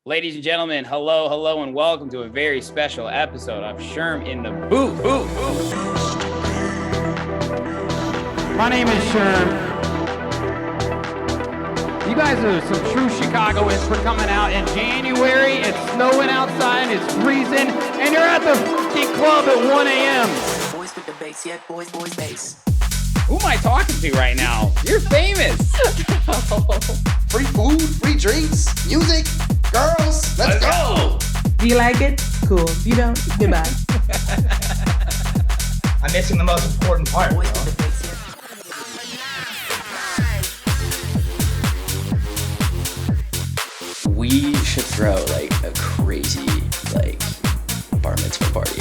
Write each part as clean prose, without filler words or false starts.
Ladies and gentlemen, hello, and welcome to a very special episode of Sherm in the Booth. My name is Sherm. You guys are some true Chicagoans for coming out in January. It's snowing outside, it's freezing, and you're at the fucking club at 1 a.m. Boys with the bass, yeah, boys, bass. Who am I talking to right now? You're famous. Free food, free drinks, music, girls. Let's go. Do you like it? Cool. If you don't, goodbye. I'm missing the most important part. Boys with the bass, yeah. We should throw like a crazy bar mitzvah party.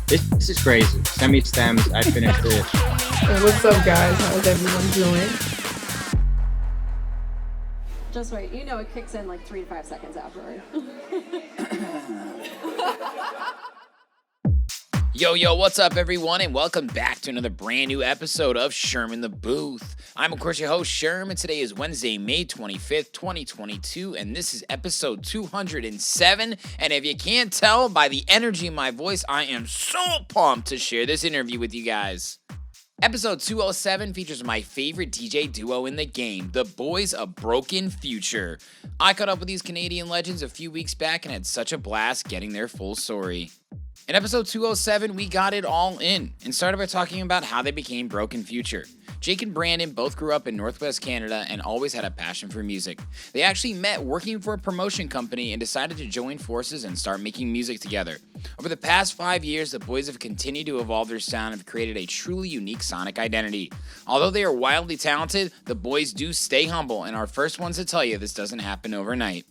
This is crazy. Send me stems. I finished it. Hey, what's up, guys? How's everyone doing? Just wait, you know it kicks in like 3 to 5 seconds afterward. Yo, what's up, everyone, and welcome back to another brand new episode of Sherm in the Booth. I'm, of course, your host, Sherm, and today is Wednesday, May 25th, 2022, and this is episode 207, and if you can't tell by the energy in my voice, I am so pumped to share this interview with you guys. Episode 207 features my favorite DJ duo in the game, the boys of Broken Future. I caught up with these Canadian legends a few weeks back and had such a blast getting their full story. In episode 207, we got it all in and started by talking about how they became Broken Future. Jake and Brandon both grew up in Northwest Canada and always had a passion for music. They actually met working for a promotion company and decided to join forces and start making music together. Over the past 5 years, the boys have continued to evolve their sound and have created a truly unique sonic identity. Although they are wildly talented, the boys do stay humble and are first ones to tell you this doesn't happen overnight.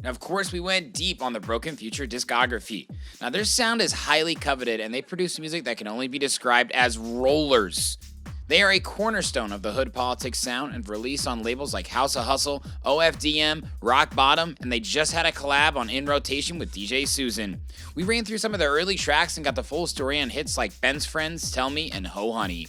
Now, of course, we went deep on the Broken Future discography. Now, their sound is highly coveted, and they produce music that can only be described as rollers. They are a cornerstone of the hood politics sound and released on labels like House of Hustle, OFDM, Rock Bottom, and they just had a collab on In Rotation with DJ Susan. We ran through some of their early tracks and got the full story on hits like Benz Friends, Tell Me, and Ho Honey.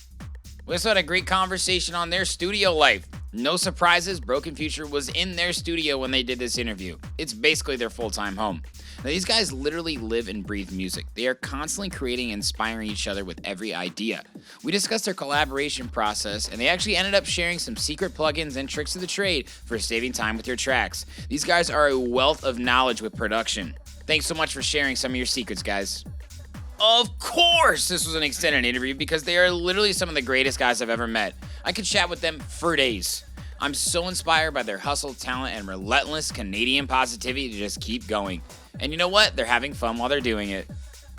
We also had a great conversation on their studio life. No surprises, Broken Future was in their studio when they did this interview. It's basically their full-time home. Now, these guys literally live and breathe music. They are constantly creating and inspiring each other with every idea. We discussed their collaboration process, and they actually ended up sharing some secret plugins and tricks of the trade for saving time with your tracks. These guys are a wealth of knowledge with production. Thanks so much for sharing some of your secrets, guys. Of course, this was an extended interview because they are literally some of the greatest guys I've ever met. I could chat with them for days. I'm so inspired by their hustle, talent, and relentless Canadian positivity to just keep going. And you know what? They're having fun while they're doing it.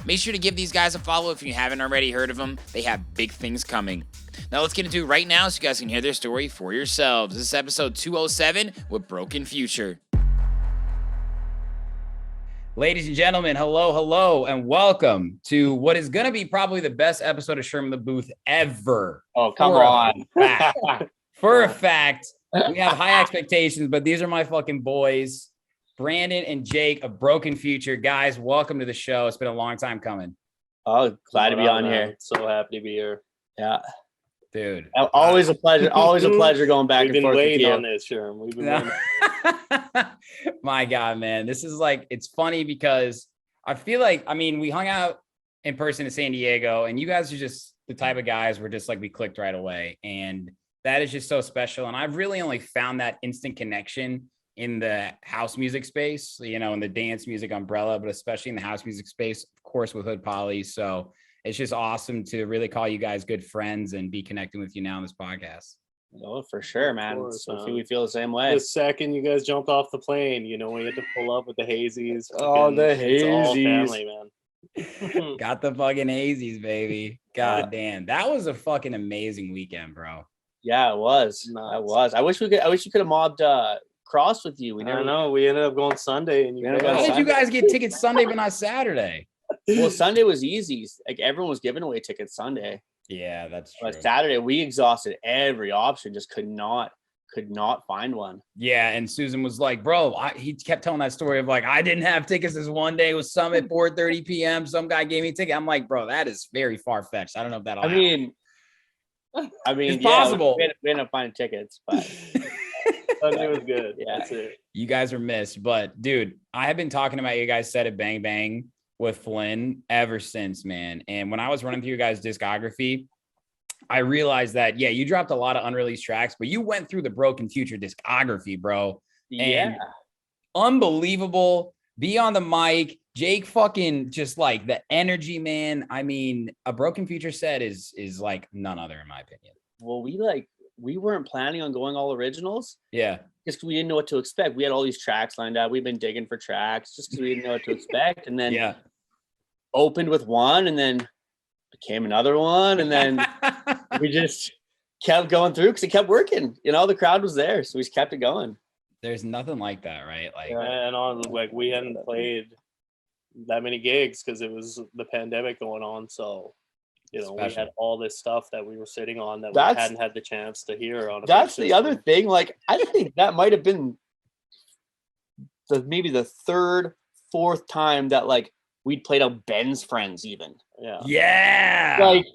Make sure to give these guys a follow if you haven't already heard of them. They have big things coming. Now let's get into it right now so you guys can hear their story for yourselves. This is episode 207 with Broken Future. Ladies and gentlemen, hello, and welcome to what is going to be probably the best episode of Sherm in the Booth ever. Oh, come on. For a fact, we have high expectations, but these are my fucking boys, Brandon and Jake of Broken Future. Guys, welcome to the show. It's been a long time coming. Oh, glad to be on here. So happy to be here. Yeah. Dude. Always a pleasure. Always a pleasure going back We've and forth been with waiting you. on this, Sherm. We've been waiting. My God, man. This is like, it's funny because I feel like, we hung out in person in San Diego, and you guys are just the type of guys where just like we clicked right away. And that is just so special. And I've really only found that instant connection in the house music space, in the dance music umbrella, but especially in the house music space, of course, with Hood Poly. So it's just awesome to really call you guys good friends and be connecting with you now on this podcast. Oh, for sure, man. Course, We feel the same way. The second you guys jumped off the plane, we had to pull up with the hazies. Oh, the It's all hazies. family, man. Got the fucking hazies, baby. God damn. That was a fucking amazing weekend, bro. Yeah, it was. Nuts. It was. I wish you could have mobbed Cross with you. We I never don't know. We ended up going Sunday, and you We ended How up guys. did you guys get tickets Sunday but not Saturday? Well, Sunday was easy. Like everyone was giving away tickets Sunday. Yeah, that's true. But Saturday we exhausted every option, just could not find one. Yeah, and Susan was like, bro, he kept telling that story of like, I didn't have tickets this one day. It was some at 4:30 p.m. Some guy gave me a ticket. I'm like, bro, that is very far-fetched. I don't know if that'll happen. I mean, It's possible. We ended up finding tickets, but Sunday was good. Yeah. That's it. You guys are missed, but dude, I have been talking about you guys set at Bang Bang with Flynn ever since, man. And when I was running through your guys' discography, I realized that, yeah, you dropped a lot of unreleased tracks, but you went through the Broken Future discography, bro. And unbelievable. Be on the mic. Jake fucking just like the energy, man. I mean, a Broken Future set is like none other in my opinion. Well, we weren't planning on going all originals. Yeah. Just because we didn't know what to expect. We had all these tracks lined up. We've been digging for tracks just because we didn't know what to expect. And then opened with one and then became another one. And then we just kept going through because it kept working. You know, the crowd was there. So we just kept it going. There's nothing like that, right? Like, and on like we hadn't played that many gigs because it was the pandemic going on. So, you know, we had all this stuff that we were sitting on that we hadn't had the chance to hear on. That's the other thing. Like, I think that might have been maybe the third, fourth time that like we'd played out Benz Friends even. Yeah. Like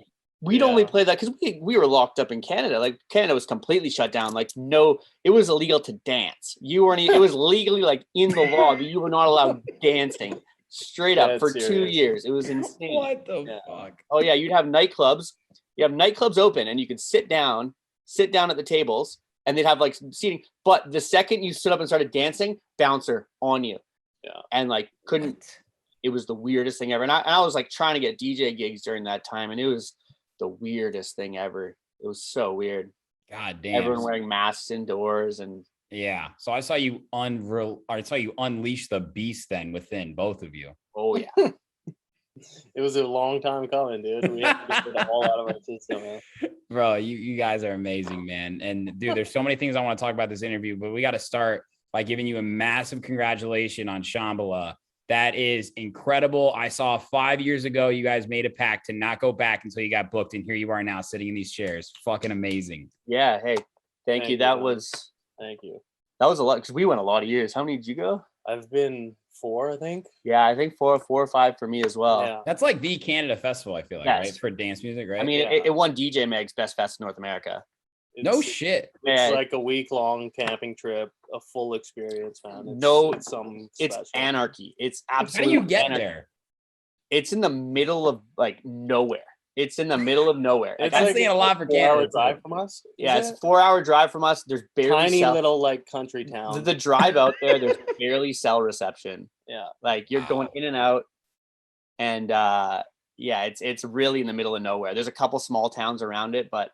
we'd only play that because we were locked up in Canada. Like Canada was completely shut down. Like it was illegal to dance. You weren't. It was legally like in the law that you were not allowed dancing. Straight up for 2 years. It was insane. What the fuck? Oh yeah, you'd have nightclubs. You have nightclubs open and you could sit down at the tables and they'd have like seating. But the second you stood up and started dancing, bouncer on you. Yeah. And like it was the weirdest thing ever. And I was like trying to get DJ gigs during that time and it was the weirdest thing ever. It was so weird. God damn. Everyone wearing masks indoors and yeah. So I saw you unleash the beast then within both of you. Oh yeah. It was a long time coming, dude. We had to get it all out of our system, man. Bro, you guys are amazing, man. And dude, there's so many things I want to talk about this interview, but we got to start by giving you a massive congratulations on Shambhala. That is incredible. I saw 5 years ago, you guys made a pact to not go back until you got booked. And here you are now sitting in these chairs. Fucking amazing. Yeah. Hey, thank you. Thank you. That was a lot because we went a lot of years. How many did you go? I've been 4, I think. Yeah, I think 4 or 5 for me as well. Yeah. That's like the Canada Festival, I feel like, right? For dance music, right? I mean, it won DJ Mag's Best Fest in North America. No shit. It's like a week-long camping trip, a full experience, man. It's anarchy. It's absolutely. How do you get there? It's in the middle of like nowhere. It's in the middle of nowhere. It's like saying a lot for Canada. 4-hour drive from us. Yeah, it's a 4-hour drive from us. There's barely tiny little like country town. The drive out there's barely cell reception. Yeah, like you're going in and out, and it's really in the middle of nowhere. There's a couple small towns around it, but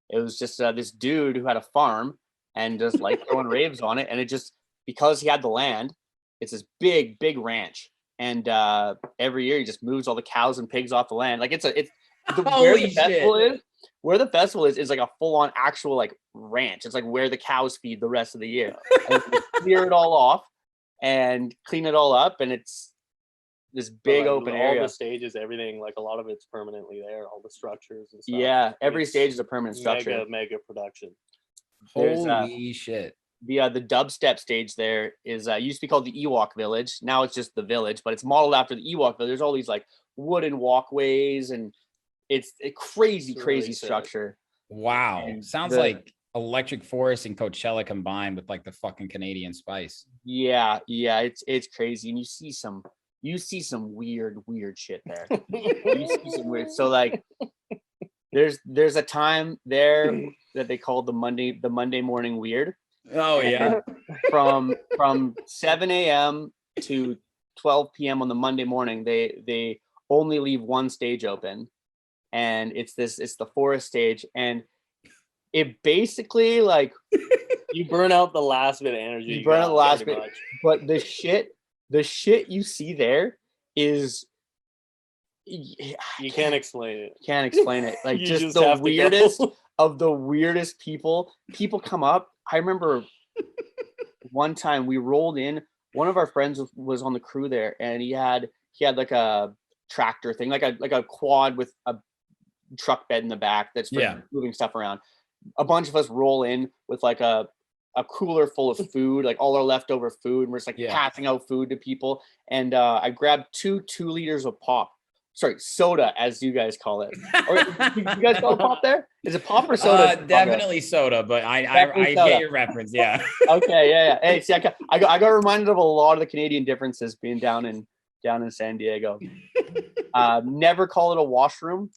it was just this dude who had a farm and just like throwing raves on it, and it just because he had the land, it's this big ranch, and every year he just moves all the cows and pigs off the land. Like where the festival is like a full-on actual like ranch. It's like where the cows feed the rest of the year. And clear it all off and clean it all up, and it's this big open area. All the stages, everything, like a lot of it's permanently there. All the structures and stuff. Yeah, every stage is a permanent structure. Mega production. Holy shit. The dubstep stage there is used to be called the Ewok Village. Now it's just the village, but it's modeled after the Ewok Village. There's all these like wooden walkways and it's a crazy structure. Wow. And sounds like Electric Forest and Coachella combined with like the fucking Canadian spice. Yeah, it's crazy. And you see some weird shit there. You see some weird. So like there's a time there that they call the Monday morning weird. Oh yeah. From 7 a.m. to 12 p.m. on the Monday morning, they only leave one stage open. And it's the forest stage, and it basically like you burn out the last bit of energy. You burn out the last bit, but the shit you see there is you can't explain it. Can't explain it. Like just the weirdest of the weirdest people. People come up. I remember one time we rolled in. One of our friends was on the crew there, and he had like a tractor thing, like a quad with a truck bed in the back that's for moving stuff around. A bunch of us roll in with like a cooler full of food, like all our leftover food, and we're just like passing out food to people. And I grabbed 2 liters of pop, soda, as you guys call it. Or you guys call it pop there? Is it pop or soda? Definitely soda, but I soda. get your reference. Yeah. Okay, yeah. Hey, see, I got reminded of a lot of the Canadian differences being down in San Diego. Never call it a washroom.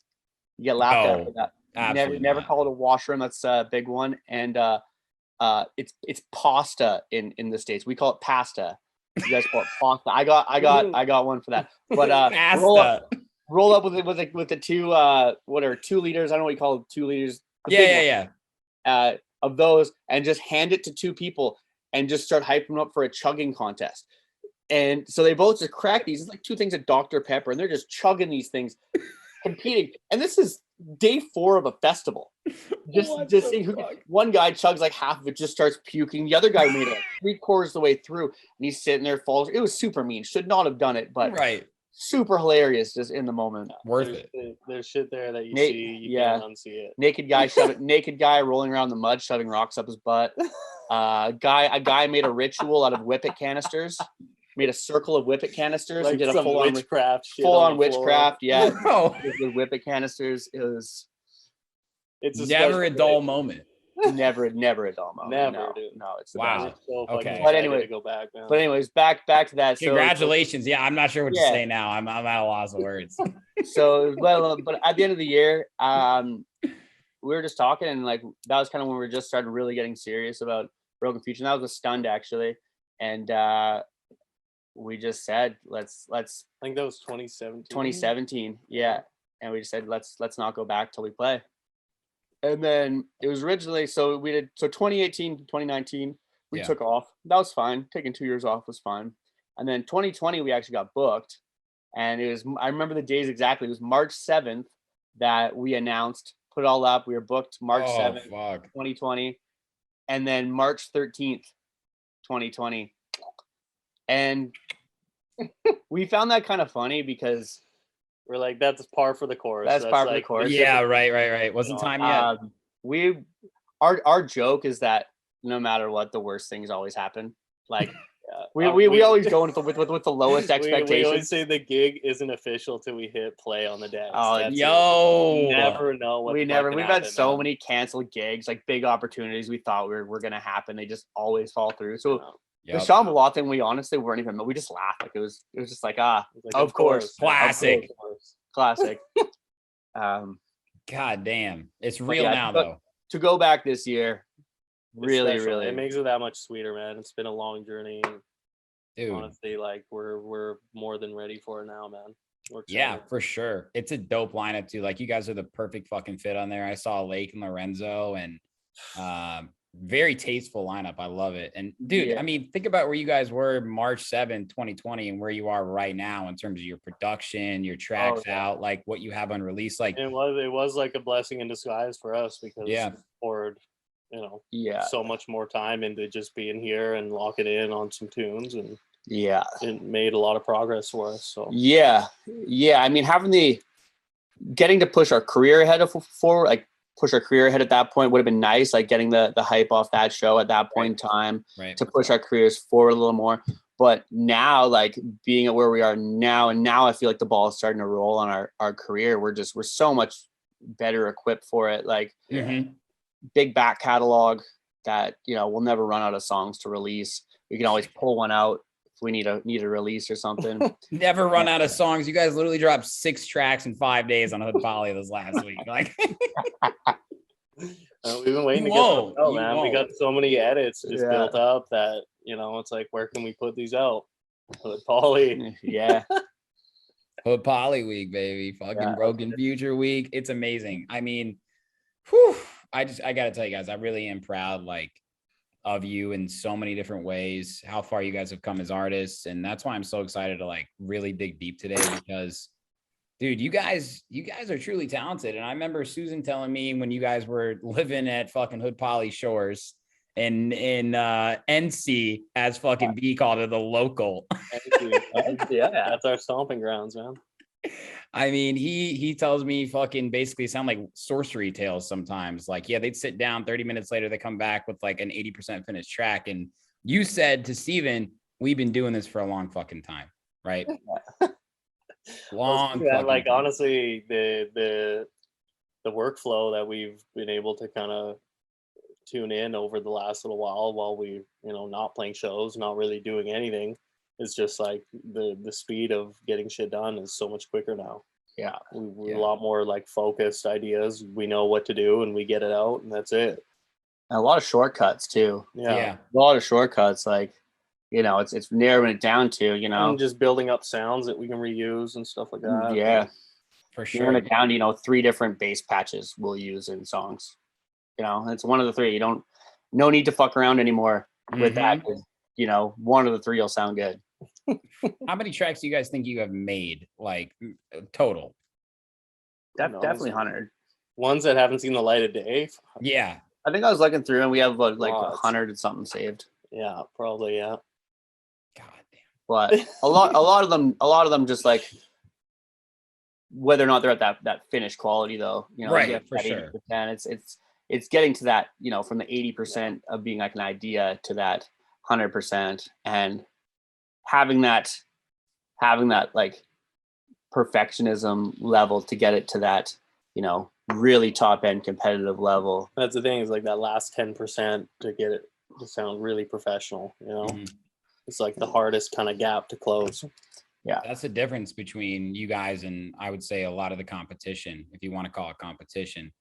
You get laughed at for that. Never call it a washroom. That's a big one. And it's pasta in the States. We call it pasta. You guys call it pasta. I got one for that. But roll up with the 2 2 liters. I don't know what you call it, 2 liters. Of those, and just hand it to 2 people and just start hyping them up for a chugging contest. And so they both just crack these. It's like 2 things of Dr. Pepper, and they're just chugging these things, competing. And this is day 4 of a festival. Just one guy chugs like half of it, just starts puking. The other guy made it like 3/4 of the way through, and he's sitting there, falls. It was super mean. Should not have done it, but super hilarious just in the moment. Worth it. There's shit there that you see, you can't unsee it. Naked guy rolling around the mud, shoving rocks up his butt. A guy made a ritual out of whippet canisters. Made a circle of whippet canisters. Like and did a full witchcraft shit. Full on witchcraft, yeah. Bro. With whippet canisters. It's never a dull moment. Never a dull moment. Never, no, it's the wow. best. So okay. But anyway, to go back, man. But anyways, back to that. Congratulations. Yeah, I'm not sure what to say now. I'm at a loss of words. So, but at the end of the year, we were just talking, and like that was kind of when we were just started really getting serious about Broken Future. And that was a stunt actually, and we just said let's. I think that was 2017. 2017, yeah. And we just said let's not go back till we play. And then it was originally, so 2018 to 2019, we took off. That was fine. Taking 2 years off was fine. And then 2020, we actually got booked. And I remember the days exactly. It was March 7th that we announced, put it all up. We were booked March 7th, 2020. And then March 13th, 2020. And we found that kind of funny because we're like, that's par for the course. That's par for the course. Yeah, right. Wasn't time yet. Our joke is that no matter what, the worst things always happen. Like we always go with the lowest expectations. We always say the gig isn't official till we hit play on the dance. Oh, you never know what we've had so many canceled gigs, like big opportunities we thought were gonna happen. They just always fall through. So the Sean Malott thing, we honestly weren't even. We just laughed. Like it was just like of course, classic. Classic. God damn, it's real now though. To go back this year, really, it makes it that much sweeter, man. It's been a long journey. Dude, honestly, like we're more than ready for it now, man. Yeah, for sure. It's a dope lineup too. Like you guys are the perfect fucking fit on there. I saw Lake and Lorenzo, and very tasteful lineup. I love it. And dude, I mean, think about where you guys were March 7th, 2020 and where you are right now in terms of your production, your tracks out, like what you have on release. Like it was like a blessing in disguise for us because we poured, so much more time into just being here and locking in on some tunes, and it made a lot of progress for us. So I mean, getting to push our career ahead forward, like push our career ahead at that point would have been nice, like getting the hype off that show at that point in time to push our careers forward a little more. But now, like being at where we are now, and now I feel like the ball is starting to roll on our career. We're so much better equipped for it. Like big back catalog that, we'll never run out of songs to release. We can always pull one out if we need a release or something. Never run out of songs. You guys literally dropped 6 tracks in 5 days on Hood Poly this last week. Like we've been waiting to get them out, man. We got so many edits just built up that, it's like, where can we put these out? Hood Poly. Yeah. Hood Poly week, baby. Fucking Broken Future week. It's amazing. I mean, I gotta tell you guys, I really am proud, like, of you in so many different ways, how far you guys have come as artists. And that's why I'm so excited to like really dig deep today, because dude, you guys are truly talented. And I remember Susan telling me when you guys were living at fucking Hood Poly Shores in NC, as fucking B called it, the local. That's our stomping grounds, man. I mean, he tells me fucking basically sound like sorcery tales sometimes. Like, they'd sit down 30 minutes later, they come back with like an 80% finished track. And you said to Steven, we've been doing this for a long fucking time, right? Long honestly, the workflow that we've been able to kind of tune in over the last little while we not playing shows, not really doing anything, is just like the speed of getting shit done is so much quicker now. Yeah, we're a lot more like focused ideas. We know what to do and we get it out, and that's it. And a lot of shortcuts too. Yeah. A lot of shortcuts, like it's narrowing it down to and just building up sounds that we can reuse and stuff like that. Yeah, for sure. Narrowing it down to 3 different bass patches we'll use in songs. It's one of the 3. No need to fuck around anymore with that. One of the 3 will sound good. How many tracks do you guys think you have made, like total? Definitely 100. Ones that haven't seen the light of day. Yeah, I think I was looking through and we have like 100 and something saved. Yeah, probably. Yeah. God damn. But a lot of them just like, whether or not they're at that finished quality though, right, for sure. It's getting to that, from the 80% of being like an idea to that 100%, and having that like perfectionism level to get it to that, really top end competitive level. That's the thing, is like that last 10% to get it to sound really professional, It's like the hardest kind of gap to close. Yeah, that's the difference between you guys and I would say a lot of the competition, if you want to call it competition.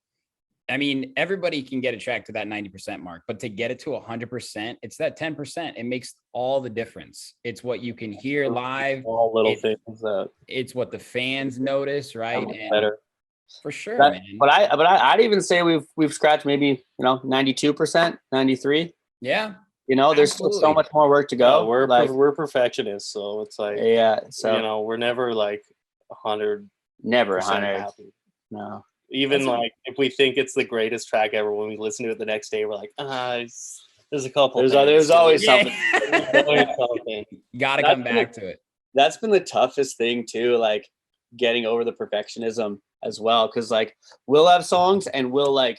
I mean, everybody can get a track to that 90% mark, but to get it to 100%, it's that 10%. It makes all the difference. It's what you can hear live. All little things that it's what the fans notice, right? And better. For sure, man. But I'd even say we've scratched maybe 92%, 93. Yeah. There's still so much more work to go. Yeah, we're perfectionists, so it's like we're never like 100. Never 100. Happy. No. Even like if we think it's the greatest track ever, when we listen to it the next day, we're like, there's a couple. There's always something. Got to come back to it. That's been the toughest thing too, like getting over the perfectionism as well, because like we'll have songs and we'll like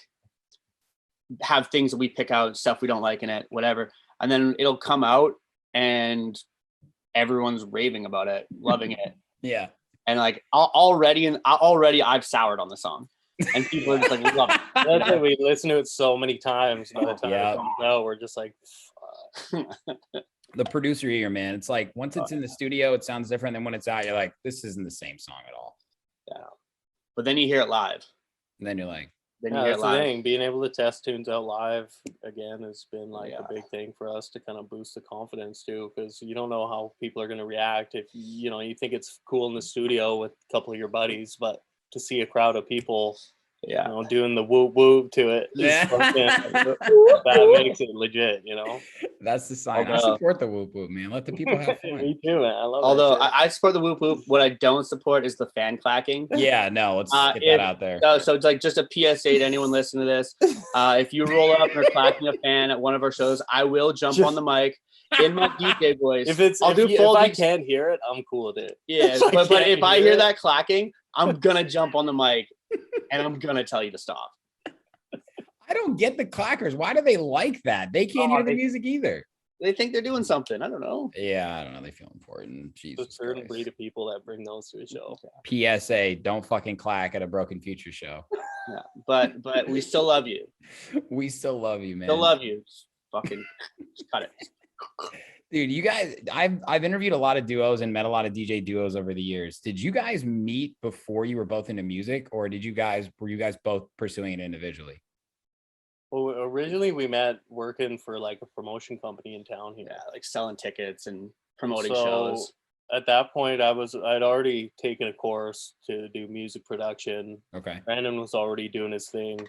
have things that we pick out, stuff we don't like in it, whatever, and then it'll come out and everyone's raving about it, loving it. Yeah. And like already I've soured on the song. And people are just like, love it. That's it. We listen to it so many times. By the time it comes out, we're just like, the producer here, man. It's like once it's in the studio, it sounds different than when it's out. You're like, this isn't the same song at all. Yeah. But then you hear it live. And then you're like, that's the thing. Being able to test tunes out live again has been like a big thing for us to kind of boost the confidence too, because you don't know how people are going to react. If you think it's cool in the studio with a couple of your buddies, but to see a crowd of people doing the whoop whoop to it, that makes it legit. That's the sign. I support the whoop whoop, man. Let the people have fun. Me too, man. I love. Although I support the whoop whoop, what I don't support is the fan clacking. Yeah, no, let's get that out there. So it's like just a PSA to anyone listening to this: if you roll up and are clacking a fan at one of our shows, I will jump on the mic in my DJ voice. If I can't hear it, I'm cool with it. Yeah, but if I hear that clacking, I'm gonna jump on the mic and I'm gonna tell you to stop. I don't get the clackers. Why do they like that? They can't hear the music either. They think they're doing something. I don't know. Yeah, I don't know. They feel important. Jesus. A certain breed of people that bring those to a show. PSA: don't fucking clack at a Broken Future show. Yeah, but we still love you. We still love you, man. Still love you. Just fucking just cut it. Dude, you guys, I've interviewed a lot of duos and met a lot of DJ duos over the years. Did you guys meet before you were both into music, or were you guys both pursuing it individually? Well, originally we met working for like a promotion company in town here. Yeah, like selling tickets and promoting shows. At that point, I'd already taken a course to do music production. Okay. Brandon was already doing his thing.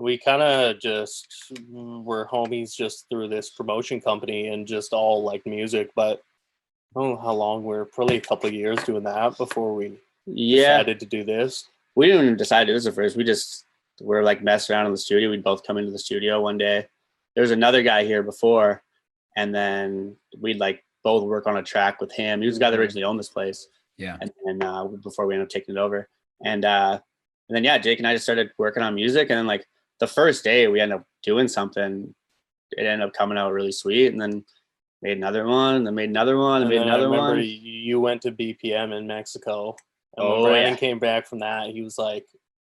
We kind of just were homies just through this promotion company and just all like music, but I don't know how long. We're probably a couple of years doing that before we decided to do this. We didn't even decide to do this at first. We're like messing around in the studio. We'd both come into the studio one day. There was another guy here before, and then we'd like both work on a track with him. He was the guy that originally owned this place. Yeah. And before we ended up taking it over. And then Jake and I just started working on music, and then like the first day we ended up doing something. It ended up coming out really sweet, and then made another one, then made another one, and made another one. You went to BPM in Mexico. And when Brandon came back from that, he was like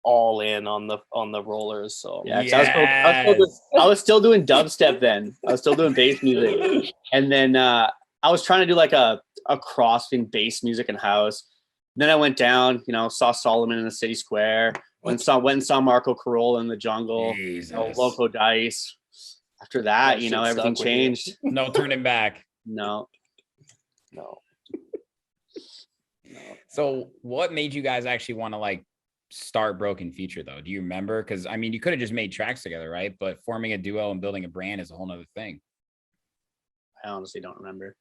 all in on the rollers. So yeah, I was still doing dubstep then. I was still doing bass music, and then I was trying to do like a cross between bass music and house. And then I went down, saw Solomon in the city square. Went and saw Marco Carolla in the jungle. Loco Dice. After that, everything changed. No turning back. No. So what made you guys actually want to like start Broken Future though? Do you remember? Because I mean, you could have just made tracks together, right? But forming a duo and building a brand is a whole nother thing. I honestly don't remember.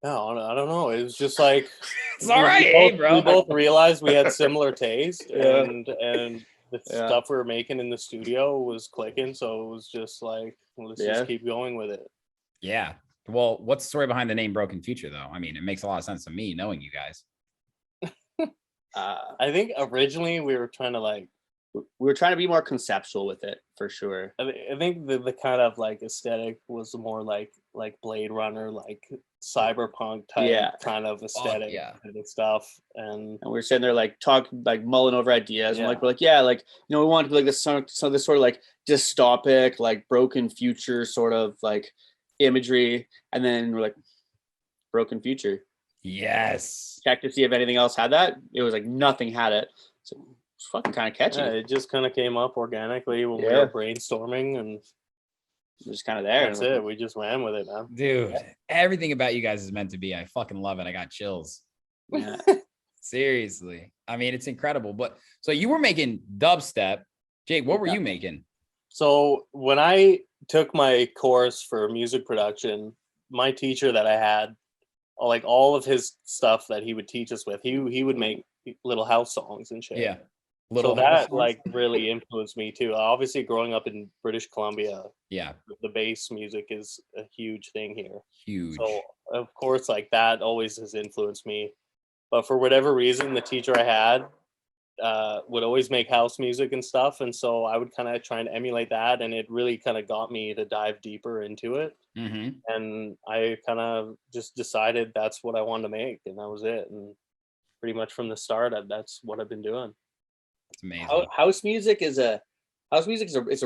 No, I don't know. It was just like it's all right, bro. We both realized we had similar taste, and the stuff we were making in the studio was clicking. So it was just like, let's just keep going with it. Yeah. Well, what's the story behind the name Broken Future though? I mean, it makes a lot of sense to me knowing you guys. I think originally we were trying to be more conceptual with it for sure. I think the kind of like aesthetic was more like Blade Runner, like cyberpunk type kind of aesthetic and stuff. And we were sitting there like mulling over ideas and we're like, we wanted to be like this sort of like dystopic, like broken future sort of like imagery. And then we're like, Broken Future. Yes. Check to see if anything else had that. It was like nothing had it. So it's fucking kind of catchy. Yeah, it just kind of came up organically when we were brainstorming, and it was kind of there. That's it. We just ran with it, man. Dude, everything about you guys is meant to be. I fucking love it. I got chills. Yeah. Seriously. I mean, it's incredible. But so you were making dubstep. Jake, what were you making? So when I took my course for music production, my teacher that I had, like all of his stuff that he would teach us with, he would make little house songs and shit. Yeah. So that like really influenced me too. Obviously growing up in British Columbia, the bass music is a huge thing here. Huge. So of course like that always has influenced me. But for whatever reason, the teacher I had would always make house music and stuff, and so I would kind of try and emulate that, and it really kind of got me to dive deeper into it. And I kind of just decided that's what I wanted to make, and that was it. And pretty much from the start, that's what I've been doing. It's amazing. House music is a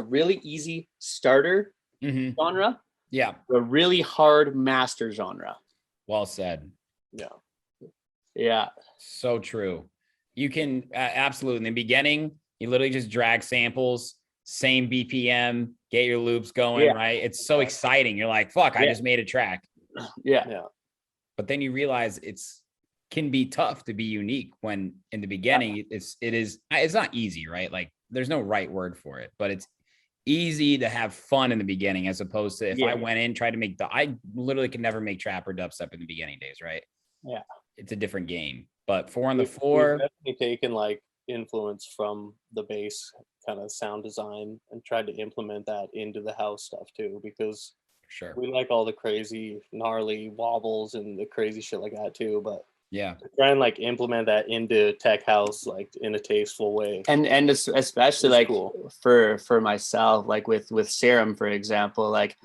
really easy starter genre. Yeah. A really hard master genre. Well said. Yeah. So true. You can absolutely in the beginning, you literally just drag samples, same BPM, get your loops going, right? It's so exciting. You're like, fuck, I just made a track. Yeah. But then you realize can be tough to be unique when in the beginning it's not easy, right? Like there's no right word for it, but it's easy to have fun in the beginning as opposed to if I went in, tried to make I literally could never make trap or dubstep in the beginning days, right? Yeah. It's a different game. But 4 on the Floor, we've definitely taken like influence from the bass kind of sound design and tried to implement that into the house stuff too, because we like all the crazy gnarly wobbles and the crazy shit like that too. But to try and like implement that into tech house like in a tasteful way, and especially like cool. for myself, like with Serum for example, like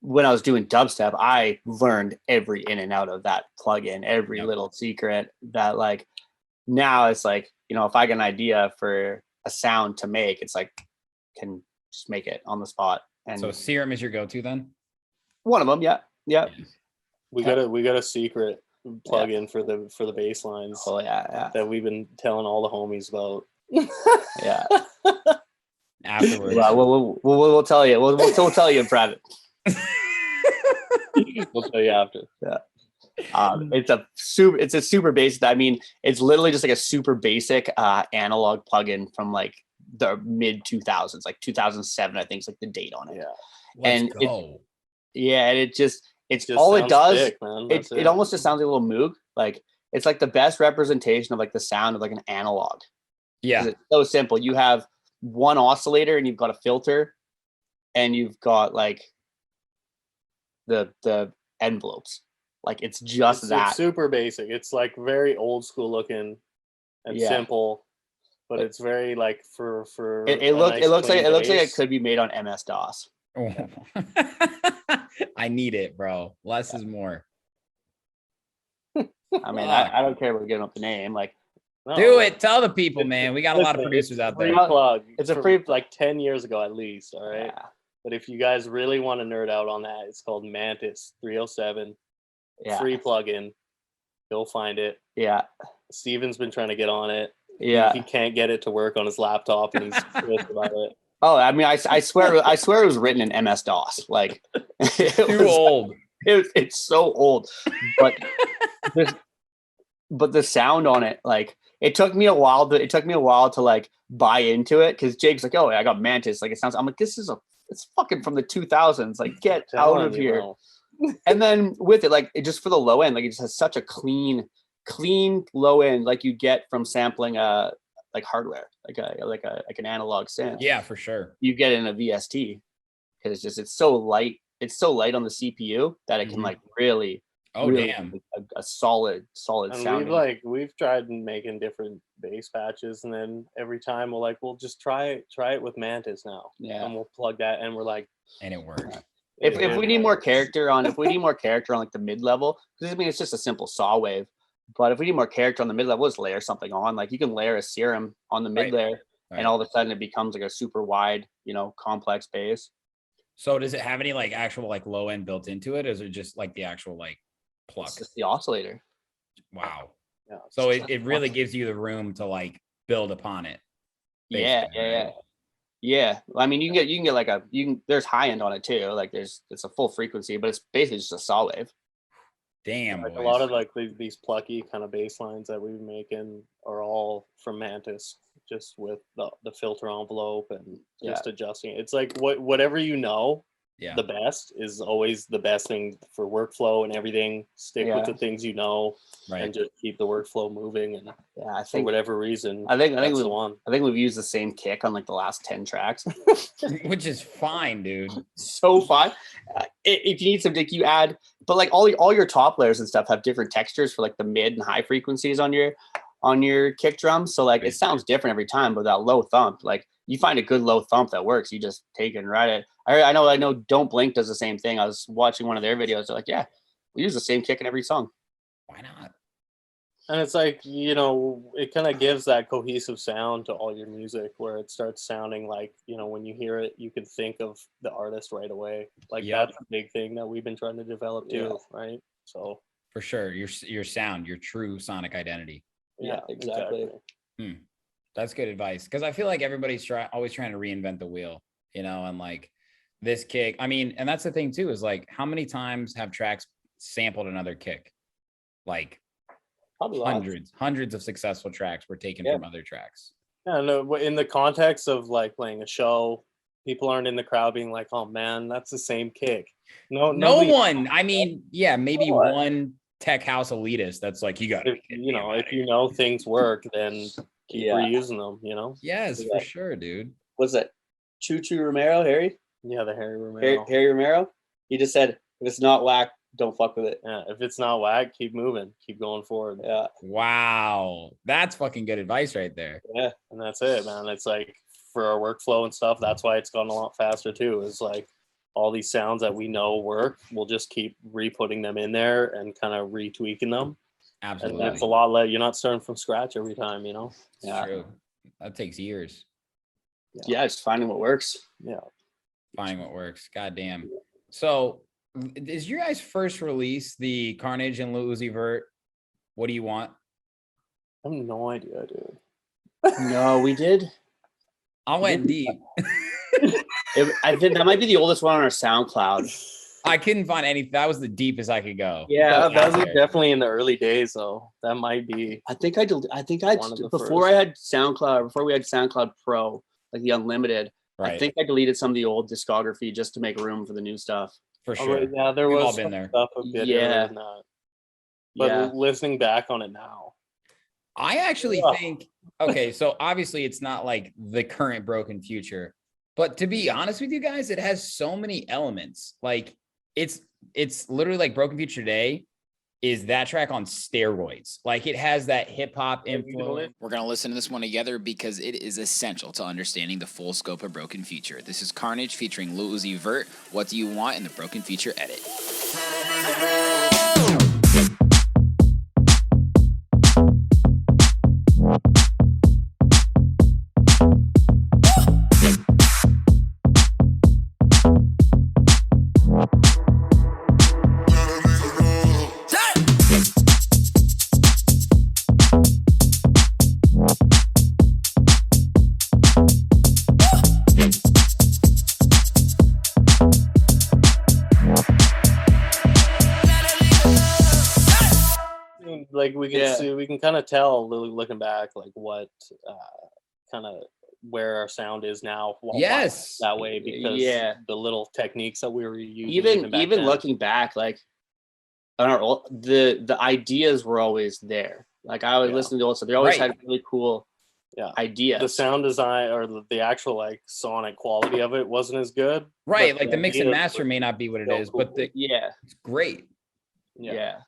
when I was doing dubstep, I learned every in and out of that plugin, every little secret that like now it's like, if I get an idea for a sound to make, it's like, can just make it on the spot. And so Serum is your go-to then? One of them. Yeah. Yeah. We got a secret plugin for the bass lines. Oh yeah. That we've been telling all the homies about. Yeah. Afterwards. Well, we'll tell you. We'll tell you in private. We'll tell you after. Yeah. It's a super basic. I mean, it's literally just like a super basic analog plugin from like the mid 2000s, like 2007, I think is like the date on it. Yeah. And it just all it does. Sick, it almost just sounds like a little Moog. Like it's like the best representation of like the sound of like an analog. Yeah. It's so simple. You have one oscillator and you've got a filter and you've got like the envelopes. Like it's that. It's super basic. It's like very old school looking and simple, but it's very like for it looks like it could be made on MS DOS. Oh. I need it, bro. Less is more. I mean, I don't care about giving up the name. Like No. Do it. Tell the people, man. We got a lot of producers out there. Plug. It's a free like 10 years ago at least. All right. Yeah. But if you guys really want to nerd out on that, it's called Mantis 307. Yeah. Free plugin. You'll find it. Yeah. Steven's been trying to get on it. Yeah. He can't get it to work on his laptop, and he's pissed about it. Oh, I mean, I swear it was written in MS-DOS. Like, too old. It's so old, but the sound on it, like, it took me a while to like buy into it, because Jake's like, oh, I got Mantis. Like, it sounds. I'm like, it's fucking from the 2000s. Like, get out of here. And then with it, like, it just for the low end, like, it just has such a clean low end, like you get from sampling like hardware, like an analog synth. Yeah, for sure. You get it in a VST, because it's so light. It's so light on the CPU that it can like really. Oh, really damn! A solid sound. We've tried making different bass patches, and then every time we'll just try it with Mantis now. Yeah, and we'll plug that, and we're like, and it works. If we need more character on, like the mid level, because I mean it's just a simple saw wave. But if we need more character on the mid level, just layer something on. Like, you can layer a serum on the mid layer, and all of a sudden it becomes like a super wide, complex bass. So does it have any like actual like low end built into it, or is it just like the actual like pluck? It's just the oscillator. Wow. Yeah. So it really gives you the room to like build upon it. Yeah. I mean, you can get like there's high end on it too. Like, it's a full frequency, but it's basically just a saw wave. Damn. Like, a lot of like these plucky kind of bass lines that we're making are all from Mantis, just with the filter envelope and just adjusting. It's like whatever the best is always the best thing for workflow and everything. Stick with the things and just keep the workflow moving. And I think for whatever reason, I think we've used the same kick on like the last 10 tracks, which is fine, dude. So fine. If you need some dick, you add, but like all your top layers and stuff have different textures for like the mid and high frequencies on your kick drum. So like it sounds different every time, but that low thump, like you find a good low thump that works, you just take it and ride it. I know Don't Blink does the same thing. I was watching one of their videos. They're like, yeah, we use the same kick in every song. Why not? And it's like, it kind of gives that cohesive sound to all your music, where it starts sounding like, when you hear it, you can think of the artist right away. Like, that's a big thing that we've been trying to develop too, right? So for sure, your sound, your true sonic identity. Yeah, exactly. That's good advice, because I feel like everybody's always trying to reinvent the wheel, and like this kick. I mean, and that's the thing too, is like, how many times have tracks sampled another kick? Like, probably hundreds of successful tracks were taken from other tracks. Yeah, no, in the context of like playing a show, people aren't in the crowd being like, oh man, that's the same kick. No one. I mean, yeah, maybe one tech house elitist that's like, you got to, if things work, then keep reusing them, Yes, for sure, dude. What's that? Choo Romero, Harry? Yeah, the Harry Romero. Harry Romero? He just said, if it's not whack, don't fuck with it. Yeah, if it's not whack, keep moving, keep going forward. Yeah. Wow, that's fucking good advice right there. Yeah, and that's it, man. It's like, for our workflow and stuff, that's why it's gone a lot faster too. Is like, all these sounds that we know work, we'll just keep re-putting them in there and kind of retweaking them. Absolutely. And that's a lot less. You're not starting from scratch every time, Yeah, true. That takes years. Yeah, it's finding what works. Yeah, finding what works. God damn. So, is your guys' first release the Carnage and Lil Uzi Vert? What do you want? I have no idea, dude. No, we did. I went deep. I think that might be the oldest one on our SoundCloud. I couldn't find any. That was the deepest I could go. Yeah, that was definitely in the early days, though. That might be. I think before we had SoundCloud Pro, like the unlimited. Right. I think I deleted some of the old discography just to make room for the new stuff. For sure. Yeah, there was been there. Stuff a bit earlier than that. But listening back on it now, I actually think. Okay, so obviously it's not like the current Broken Future, but to be honest with you guys, it has so many elements. Like it's literally like Broken Future Today is that track on steroids. Like it has that hip hop influence. We're going to listen to this one together because it is essential to understanding the full scope of Broken Future. This is Carnage featuring Lil Uzi Vert. What do you want in the Broken Future edit? Like we can see, we can kind of tell looking back, like what kind of where our sound is now. That way, because the little techniques that we were using. Even looking back, like on our old, the ideas were always there. Like I was listening to old stuff. They always had really cool ideas. The sound design or the actual like sonic quality of it wasn't as good. Right, like the mix and master may not be what it is, but it's great. Yeah.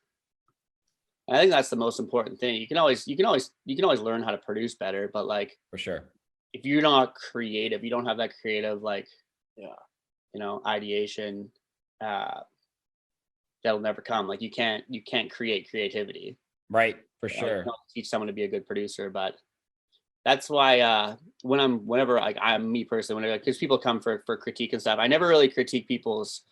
I think that's the most important thing. You can always learn how to produce better, but like for sure, if you're not creative, you don't have that creative ideation, that'll never come. Like you can't create creativity. Right, for sure. You don't teach someone to be a good producer, but that's why whenever I'm me personally, because people come for critique and stuff, I never really critique people's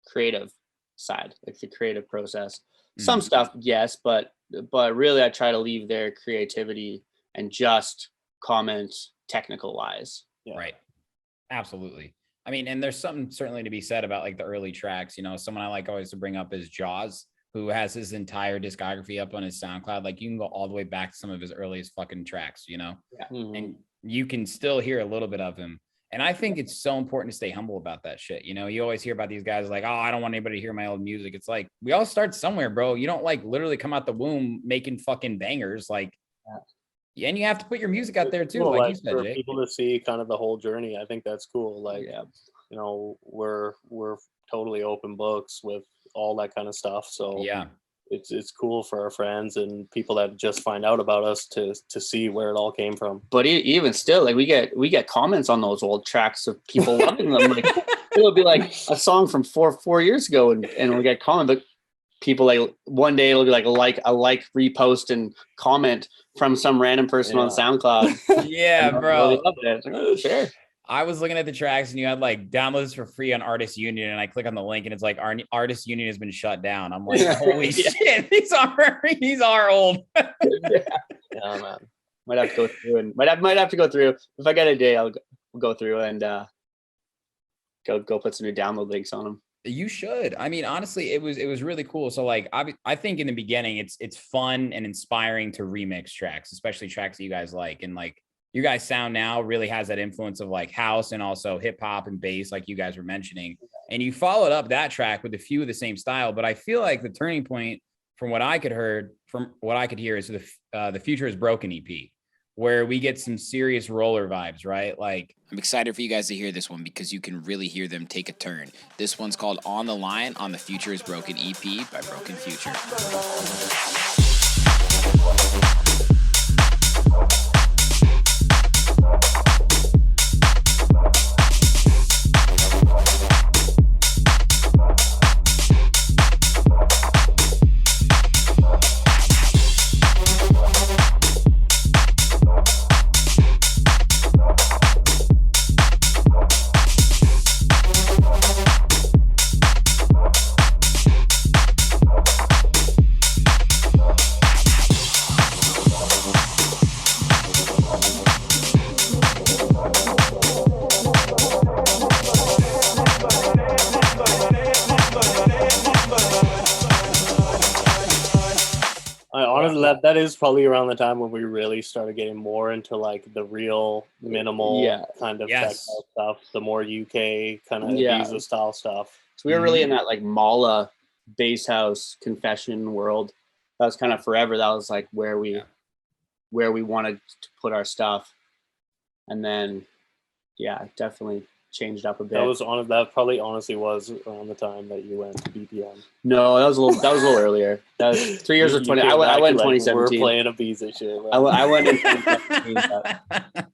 creative side, like the creative process. Some stuff, yes, but really I try to leave their creativity and just comment technical wise. Right. Absolutely. I mean, and there's something certainly to be said about like the early tracks. You know, someone I like always to bring up is Jaws, who has his entire discography up on his SoundCloud. Like you can go all the way back to some of his earliest fucking tracks, you know, and you can still hear a little bit of him. And I think it's so important to stay humble about that shit. You know, you always hear about these guys like, oh, I don't want anybody to hear my old music. It's like, we all start somewhere, bro. You don't like literally come out the womb making fucking bangers. Like, and you have to put your music out there too. Cool, like you said, for Jake. people to see kind of the whole journey. I think that's cool. Like, you know, we're totally open books with all that kind of stuff. So it's cool for our friends and people that just find out about us to see where it all came from. But even still, like we get comments on those old tracks of people loving them. Like it'll be like a song from four years ago, and we'll get comment. But people like one day it'll be like a repost and comment from some random person on SoundCloud. Yeah, bro. Really love it. It's like, oh, sure. I was looking at the tracks and you had like downloads for free on Artist Union, and I click on the link and it's like our Artist Union has been shut down. I'm like, holy shit, these are old. Yeah, man. Might have to go through and might have to go through. If I get a day, I'll go through and go put some new download links on them. You should. I mean, honestly, it was really cool. So like, I think in the beginning, it's fun and inspiring to remix tracks, especially tracks that you guys like. And like, you guys sound now really has that influence of like house and also hip hop and bass, like you guys were mentioning. And you followed up that track with a few of the same style. But I feel like the turning point from what I could hear is the Future is Broken EP, where we get some serious roller vibes, right? Like, I'm excited for you guys to hear this one because you can really hear them take a turn. This one's called On the Line on the Future is Broken EP by Broken Future. That is probably around the time when we really started getting more into like the real minimal kind of techno stuff, the more UK kind of Ibiza style stuff. So we were really in that like Mala bass house confession world. That was kind of forever. That was like where we wanted to put our stuff. And then definitely changed up a bit. That probably honestly was around the time that you went to BPM. No, that was a little earlier. That was 3 years or 20. I went in 2017. We're playing a Ibiza shit. Right? I went in 2017.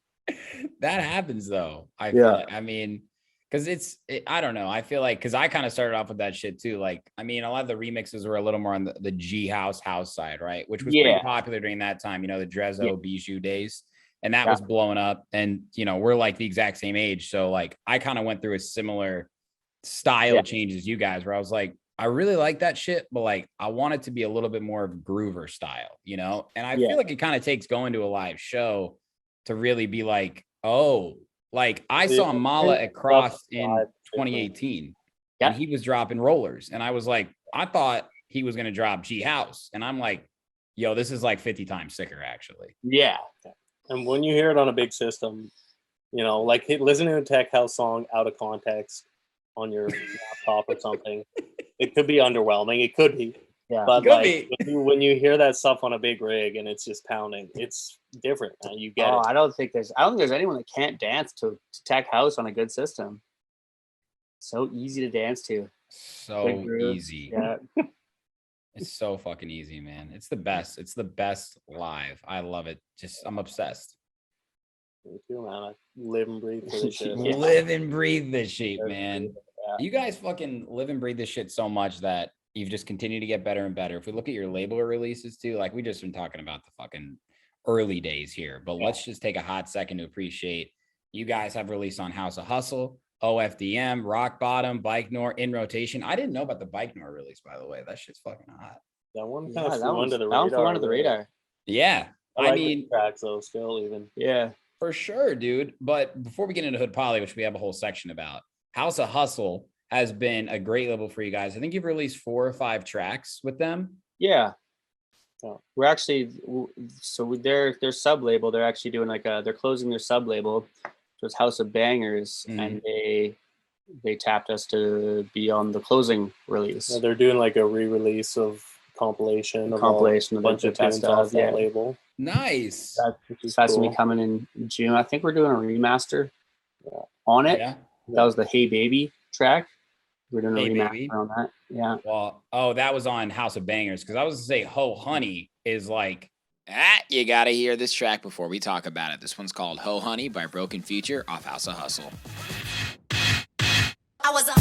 That happens though. I mean, Because I don't know. I feel like, because I kind of started off with that shit too. Like, I mean, a lot of the remixes were a little more on the G house side, right? Which was pretty popular during that time, the Drezzo Bijou days. And that was blowing up. And, we're like the exact same age. So like, I kind of went through a similar style change as you guys, where I was like, I really like that shit, but like, I want it to be a little bit more of groover style, And I feel like it kind of takes going to a live show to really be like, oh, like I saw Mala at Cross in 2018 and he was dropping rollers. And I was like, I thought he was going to drop G House. And I'm like, yo, this is like 50 times sicker, actually. Yeah. And when you hear it on a big system, like listening to a tech house song out of context on your laptop or something, it could be underwhelming. It could be. Yeah, but like when you hear that stuff on a big rig and it's just pounding, it's different. You get it. I don't think there's anyone that can't dance to tech house on a good system. So easy to dance to. So easy. Yeah. It's so fucking easy, man. It's the best. It's the best live. I love it. I'm obsessed. Me too, man. I live and breathe for this shit. Live and breathe this shit, man. Yeah. You guys fucking live and breathe this shit so much that you've just continued to get better and better. If we look at your label releases too, like we just been talking about the fucking early days here, but let's just take a hot second to appreciate you guys have released on House of Hustle, OFDM, Rock Bottom, Bike Nor, In Rotation. I didn't know about the Bike Nor release, by the way. That shit's fucking hot. That one kind of flew under the radar. Yeah. I mean, tracks though, still even. Yeah. For sure, dude. But before we get into Hood Poly, which we have a whole section about, House of Hustle has been a great label for you guys. I think you've released 4 or 5 tracks with them. Yeah. We're actually, so their sub label, they're actually doing they're closing their sub label, which was House of Bangers, and they tapped us to be on the closing release. Yeah, they're doing like a re-release of compilation of a bunch of tunes off that label. Nice. That's gonna be coming in June. I think we're doing a remaster on it. Yeah. That was the Hey Baby track. We're doing a remaster on that. Yeah. Well, that was on House of Bangers, because I was gonna say Ho Honey is like, you gotta hear this track before we talk about it. This one's called Ho Honey by Broken Future off House of Hustle. I was up.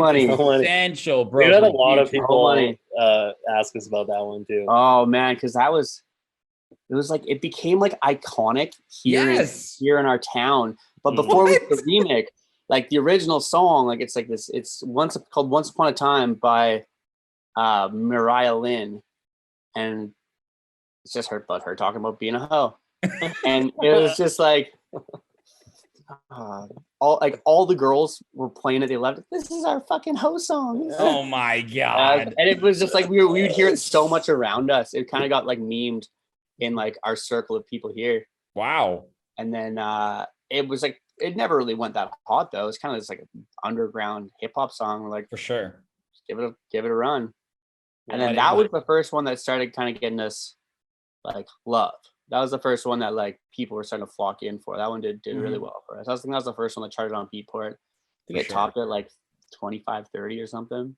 Essential, bro. We had a lot of people ask us about that one too. Oh man, because it became like iconic here in our town. But before we did the remake, like the original song, like it's called Once Upon a Time by Mariah Lynn, and it's just her talking about being a hoe, and it was just like. All the girls were playing it. They loved it. This is our fucking hoe song. Oh my god! And it was just like we would hear it so much around us. It kind of got like memed in like our circle of people here. Wow! And then it was like it never really went that hot though. It's kind of just like an underground hip hop song. We're like, for sure, give it a run. And then that was the first one that started kind of getting us like love. That was the first one that like people were starting to flock in for. That one did really well for us. I think that was the first one that charted on Beatport. I think it topped at like 25, 30 or something.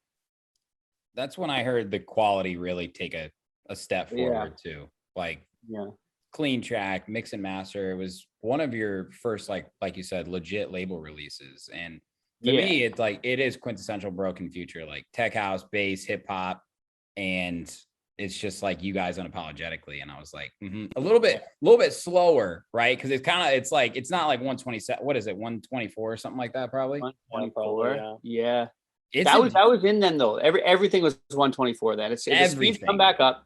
That's when I heard the quality really take a step forward too. Like clean track, mix and master. It was one of your first like you said, legit label releases. And for me, it's like it is quintessential Broken Future, like tech house, bass, hip hop, and it's just like you guys unapologetically. And I was like, a little bit slower, right? Because it's not like 127. What is it? 124 or something like that, probably. 124. Yeah. That was in then though. Everything was 124 then. It's speeds come back up.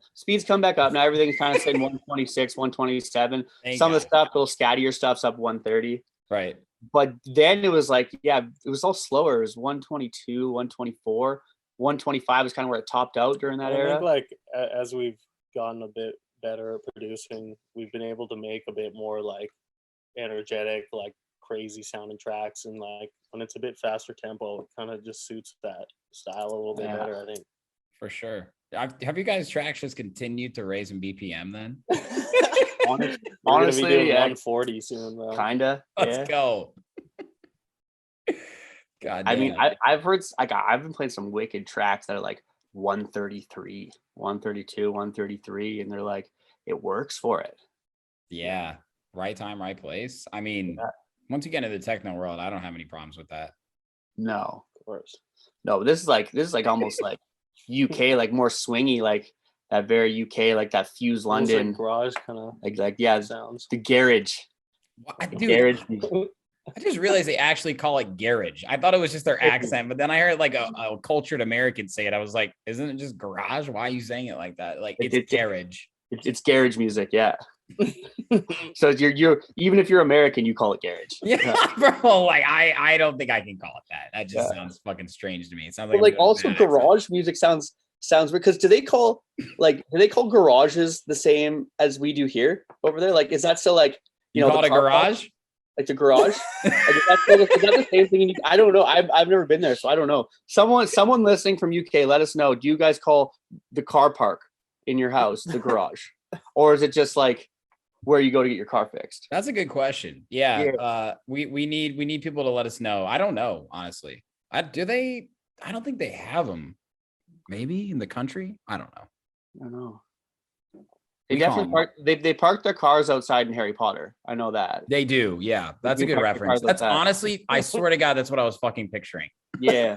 Now everything's kind of saying 126, 127. Some of the stuff, little scattier stuff's up 130. Right. But then it was like, yeah, it was all slower. It was 122, 124, 125 was kind of where it topped out during that era. I think like as we've gotten a bit better at producing, we've been able to make a bit more like energetic, like crazy sounding tracks, and like when it's a bit faster tempo, it kind of just suits that style a little bit better, I think. For sure. Have you guys tracks just continued to raise in BPM then? Honestly, be doing 140 soon, bro. Kinda. Let's go. God damn. I mean, I've heard I've been playing some wicked tracks that are like 133, 132, 133, and they're like, it works for it. Yeah. Right time, right place. I mean, once you get into the techno world, I don't have any problems with that. No, of course. No, this is like almost like UK, like more swingy, like that very UK, like that Fuse London like garage kind of like yeah, sounds. The garage. Dude, garage. I just realized they actually call it garage. I thought it was just their accent, but then I heard like a cultured American say it. I was like, isn't it just garage? Why are you saying it like that? Like it's garage. It's garage music, yeah. So you're even if you're American, you call it garage. Yeah, bro. Like I don't think I can call it that. That just sounds fucking strange to me. It sounds like also garage music sounds weird, because do they call garages the same as we do here over there? Like, is that still like you know, call it a garage? Like the garage? Like, is that the same thing? I don't know. I've never been there, so I don't know. Someone listening from UK, let us know. Do you guys call the car park in your house the garage, or is it just like where you go to get your car fixed? That's a good question. Yeah. We need people to let us know. I don't know, honestly. I don't think they have them. Maybe in the country. I don't know. They definitely they park their cars outside in Harry Potter. I know that. They do. Yeah. That's a good reference. That's honestly, I swear to God, that's what I was fucking picturing. Yeah.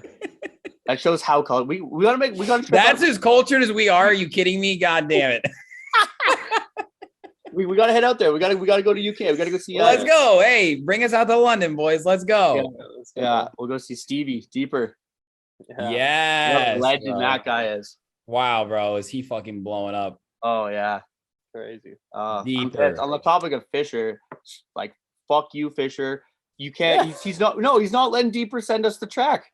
That shows how cultured we gotta That's as cultured as we are. Are you kidding me? God damn it. We gotta head out there. We gotta go to UK. We gotta go see. Let's go. Hey, bring us out to London, boys. Let's go. Yeah. We'll go see Stevie Deeper. Yeah. What a legend that guy is. Wow, bro. Is he fucking blowing up? Oh yeah. Crazy. Deeper. On the topic of Fisher, like fuck you, Fisher. You can't. He's not letting Deeper send us the track.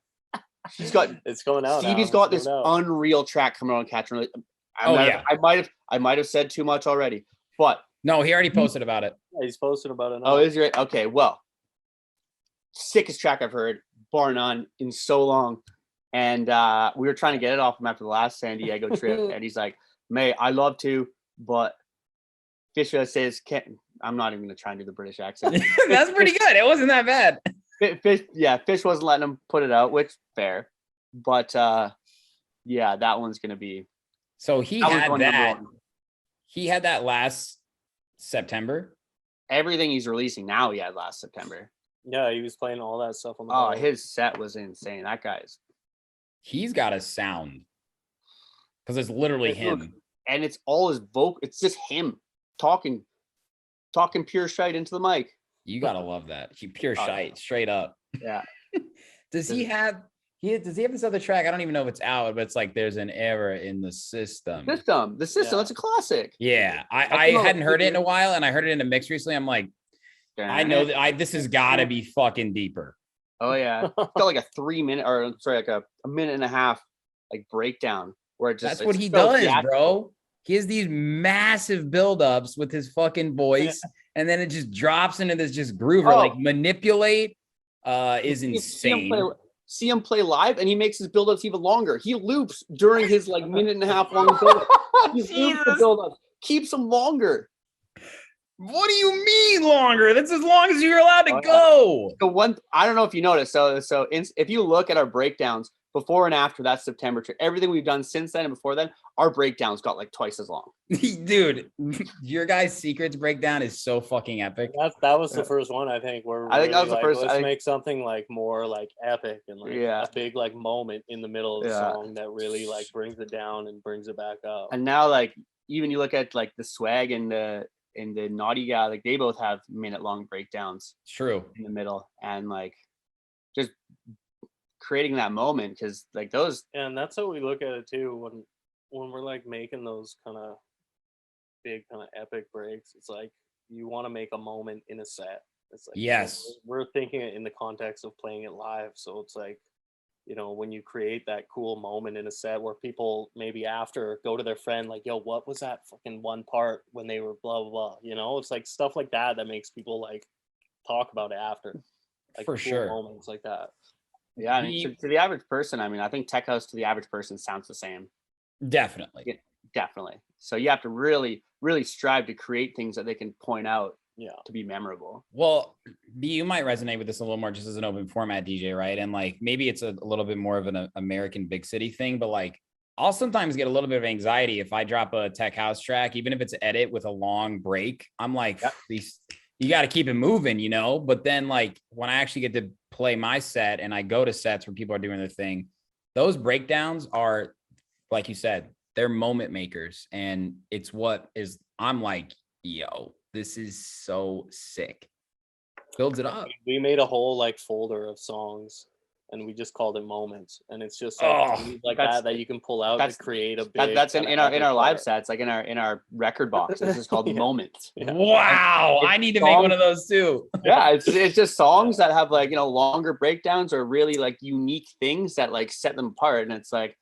He's got. It's going out. Stevie's got this unreal track coming on Catch and Release. I might have said too much already, but no, he already posted about it. Yeah, he's posted about it. Oh, is he right? Okay, well, sickest track I've heard, bar none, in so long. And we were trying to get it off him after the last San Diego trip, and he's like, "Mate, I love to, but." Fisher says, I'm not even going to try and do the British accent. That's pretty good. It wasn't that bad. Fish wasn't letting him put it out, which fair. But that one's going to be. So he had that. He had that last September. Everything he's releasing now, he had last September. Yeah, he was playing all that stuff on the his set was insane. That guy's. He's got a sound. Because it's literally him. And it's all his vocal. It's just him. Talking pure shite into the mic. You gotta love that. Pure shite, straight up. Yeah. Does he have this other track? I don't even know if it's out, but it's like there's an error in the system. The system. That's a classic. Yeah. I hadn't heard it in a while, and I heard it in a mix recently. I'm like, I know that this has gotta be fucking deeper. Oh yeah. It's got like a 3 minute like a minute and a half like breakdown where it just that's what he does, bro. He has these massive buildups with his fucking voice, and then it just drops into this just groover. Like Manipulate is insane. See him play live, and he makes his buildups even longer. He loops during his like minute and a half long buildup. He loops the buildups, keeps them longer. What do you mean longer? That's as long as you're allowed to go. The one I don't know if you noticed. So if you look at our breakdowns before and after that September trip, everything we've done since then and before then, our breakdowns got like twice as long. Dude, your guys' secrets breakdown is so fucking epic. That was the first one, I think. Where I think that was the first. Let's make something like more like epic and like a big like moment in the middle of the song that really like brings it down and brings it back up. And now like even you look at like the Swag and the Naughty Guy, like they both have minute-long breakdowns. True. In the middle, and like just creating that moment, because like those. And that's how we look at it too when we're like making those kind of big kind of epic breaks. It's like you want to make a moment in a set, It's like, yes, we're thinking it in the context of playing it live. So it's like, when you create that cool moment in a set where people maybe after go to their friend, like, yo, what was that fucking one part when they were blah, blah, blah, it's like stuff like that makes people like talk about it after. Like for cool sure. moments like that. Yeah, I mean, to the average person, I mean, I think tech house to the average person sounds the same. Definitely. Yeah, definitely. So you have to really, really strive to create things that they can point out to be memorable. Well, you might resonate with this a little more just as an open format DJ, right? And like maybe it's a little bit more of an American big city thing, but like I'll sometimes get a little bit of anxiety if I drop a tech house track, even if it's edit with a long break. I'm like, you got to keep it moving, But then like when I actually get to play my set and I go to sets where people are doing their thing, those breakdowns are, like you said, they're moment makers. And it's I'm like, yo, this is so sick. Builds it up. We made a whole like folder of songs and we just called it moments. And it's just like that you can pull out to create a big. That's in our live sets, like in our record box. This is called moments. Yeah. Wow. I need to make one of those too. Yeah. It's just songs that have like, longer breakdowns or really like unique things that like set them apart. And it's like,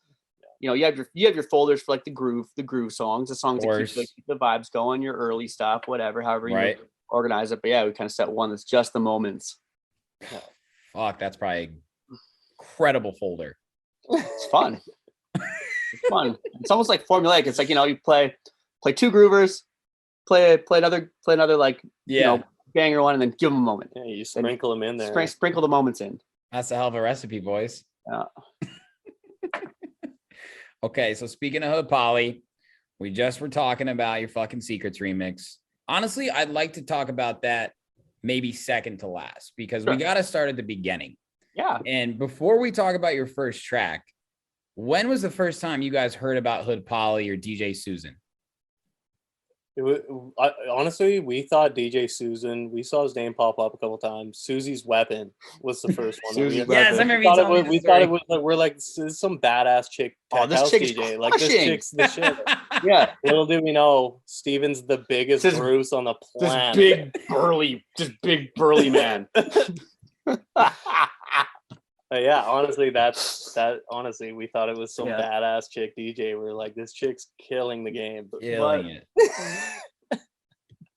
you have your folders for like the groove songs, the songs that keep the vibes going, your early stuff, whatever, however you organize it. But yeah, we kind of set one that's just the moments. Fuck, that's probably incredible folder. It's fun. It's fun. It's almost like formulaic. It's like, you play two groovers, play another like banger one, and then give them a moment. Yeah, you sprinkle them in there. Sprinkle the moments in. That's a hell of a recipe, boys. Yeah. Okay, so speaking of Hood Poly, we just were talking about your fucking Secrets remix. Honestly, I'd like to talk about that maybe second to last because we got to start at the beginning. Yeah. And before we talk about your first track, when was the first time you guys heard about Hood Poly or DJ Susan? Honestly, we thought DJ Susan. We saw his name pop up a couple times. Susie's Weapon was the first one. Yes, I remember. We thought it was like we're like this is some badass chick. This chick DJ. Like this chick's the shit. Yeah. Little do we know, Steven's the biggest Bruce on the planet. This big burly man. Yeah, honestly, honestly, we thought it was some badass chick DJ. We're like, this chick's killing the game.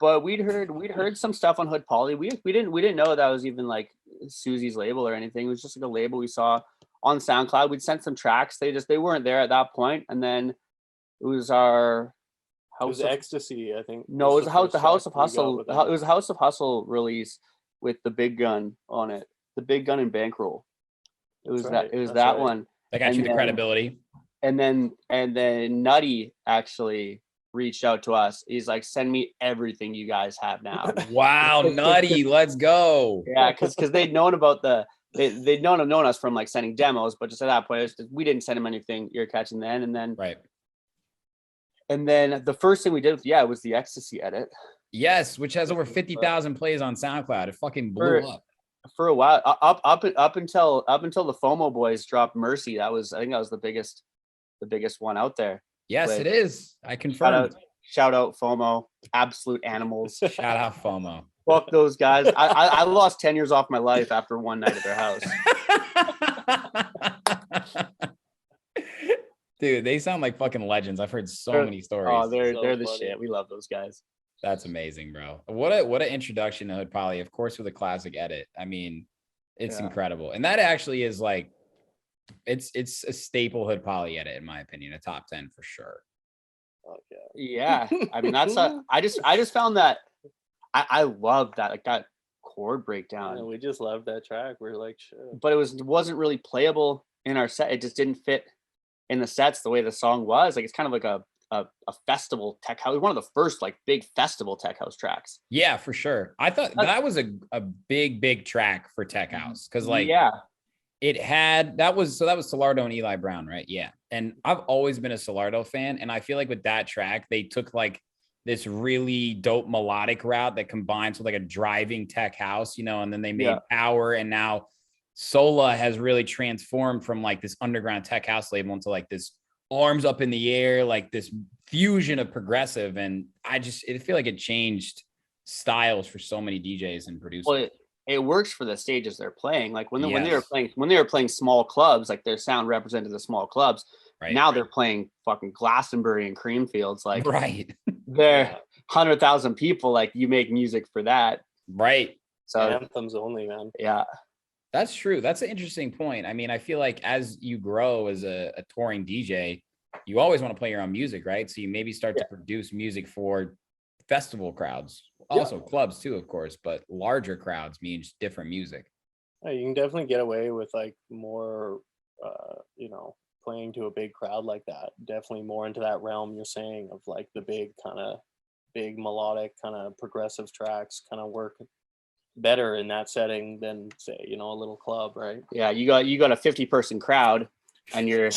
But we'd heard some stuff on Hood Poly. We didn't know that was even like Susie's label or anything. It was just like a label we saw on SoundCloud. We'd sent some tracks. They weren't there at that point. And then it was our House of Ecstasy, I think. No, it was the House of Hustle. It was a House of Hustle release with the Big Gun on it. The Big Gun and Bankroll. It was that one. That got you the credibility. And then Nutty actually reached out to us. He's like, send me everything you guys have now. Wow, Nutty, let's go. Yeah, because they'd known about they'd known us from like sending demos, but just at that point, we didn't send him anything you're catching then. And then And then the first thing we did was the Ecstasy edit. Yes, which has over 50,000 plays on SoundCloud. It fucking blew up. For a while, up until the FOMO boys dropped Mercy. I think that was the biggest one out there. Yes, it is. I confirm. Shout out FOMO, absolute animals. Shout out FOMO. Fuck those guys. I lost 10 years off my life after one night at their house. Dude, they sound like fucking legends. I've heard so many stories. Oh, they're the shit. We love those guys. That's amazing, bro. What an introduction to Hood Poly, of course, with a classic edit. I mean, it's incredible. And that actually is like, it's a staple Hood Poly edit, in my opinion, a top 10 for sure. Okay. Yeah. I mean, I just found that I love that, like that chord breakdown. Yeah, we just love that track. We're like, sure. But it wasn't really playable in our set. It just didn't fit in the sets the way the song was. Like, it's kind of like a festival tech house, one of the first like big festival tech house tracks. Yeah, for sure. I thought that was a big track for tech house because like it had that was Solardo and Eli Brown, right? Yeah. And I've always been a Solardo fan, and I feel like with that track they took like this really dope melodic route that combines with like a driving tech house, and then they made Power, and now Sola has really transformed from like this underground tech house label into like this arms up in the air, like this fusion of progressive. And I feel like it changed styles for so many DJs and producers. Well, it works for the stages they're playing. Like when they were playing small clubs, like their sound represented the small clubs. Right. Now they're playing fucking Glastonbury and Creamfields. Like right. They're 100,000 people. Like you make music for that. Right. So anthems only, man. Yeah. That's true. That's an interesting point. I mean, I feel like as you grow as a touring DJ, you always want to play your own music, right? So you maybe start to produce music for festival crowds, also clubs too, of course, but larger crowds means different music. You can definitely get away with like more, playing to a big crowd like that. Definitely more into that realm you're saying of like the big melodic kind of progressive tracks kind of work better in that setting than say, a little club, right? Yeah, you got a 50-person crowd and you're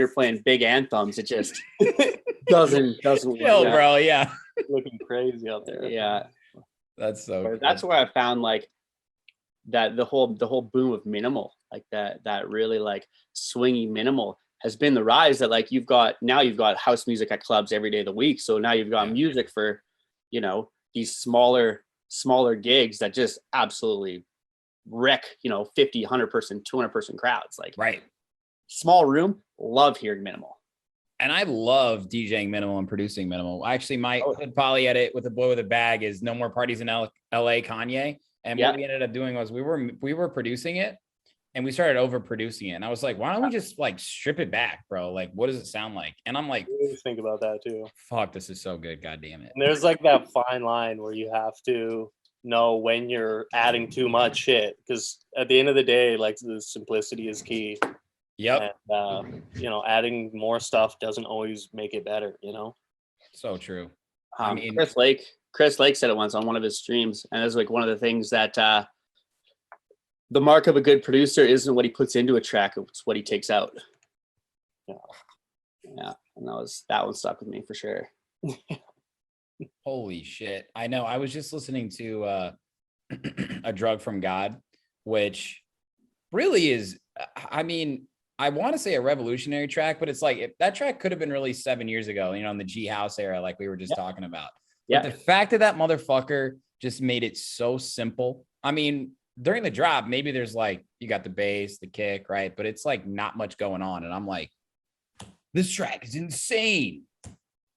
playing big anthems. It just doesn't chill, bro. Yeah. Looking crazy out there. Yeah. That's so cool. That's where I found like that the whole boom of minimal, like that really like swingy minimal has been the rise that like you've got house music at clubs every day of the week. So now you've got music for, these smaller gigs that just absolutely wreck, 50, 100 person, 200 person crowds. Like right. Small room, love hearing minimal. And I love DJing minimal and producing minimal. Actually, my poly edit with a boy with a bag is No More Parties in LA Kanye. And what we ended up doing was we were producing it and we started overproducing it. And I was like, why don't we just like strip it back, bro? Like, what does it sound like? And I'm like, think about that too. Fuck, this is so good. God damn it. And there's like that fine line where you have to know when you're adding too much shit. Because at the end of the day, like the simplicity is key. Yep. And, adding more stuff doesn't always make it better, So true. I mean, Chris Lake said it once on one of his streams, and it's like one of the things that the mark of a good producer isn't what he puts into a track, it's what he takes out. Yeah. And that one stuck with me for sure. Holy shit. I know. I was just listening to A Drug from God, which really is, I mean, I want to say a revolutionary track, but it's like that track could have been released 7 years ago, in the G House era, like we were just talking about. But the fact that motherfucker just made it so simple. I mean, during the drop, maybe there's like, you got the bass, the kick, right? But it's like not much going on. And I'm like, this track is insane.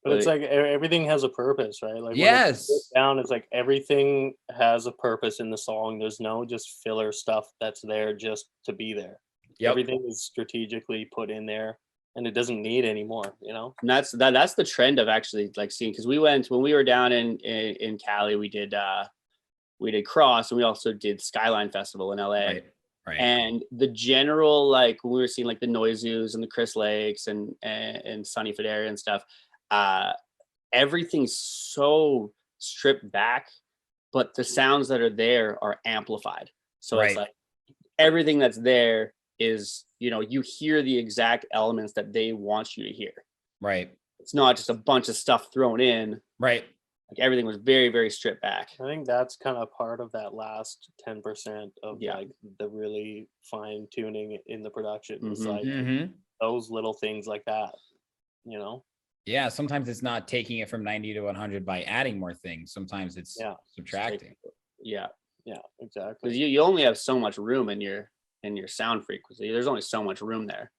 But it's like everything has a purpose, right? Like yes. Down, it's like everything has a purpose in the song. There's no just filler stuff that's there just to be there. Yep. Everything is strategically put in there and it doesn't need any more, And that's the trend of actually like seeing, because when we were down in Cali, we did Cross and we also did Skyline Festival in LA. Right. And the general, like when we were seeing like the Noizoos and the Chris Lakes and Sonny Federa and stuff, everything's so stripped back, but the sounds that are there are amplified. So it's like everything that's there is, you hear the exact elements that they want you to hear. Right. It's not just a bunch of stuff thrown in. Right. Like everything was very, very stripped back. I think that's kind of part of that last 10% of like the really fine tuning in the production. It's like those little things like that, Yeah, sometimes it's not taking it from 90 to 100 by adding more things. Sometimes it's subtracting. Yeah, exactly. Because you only have so much room in your sound frequency. There's only so much room there.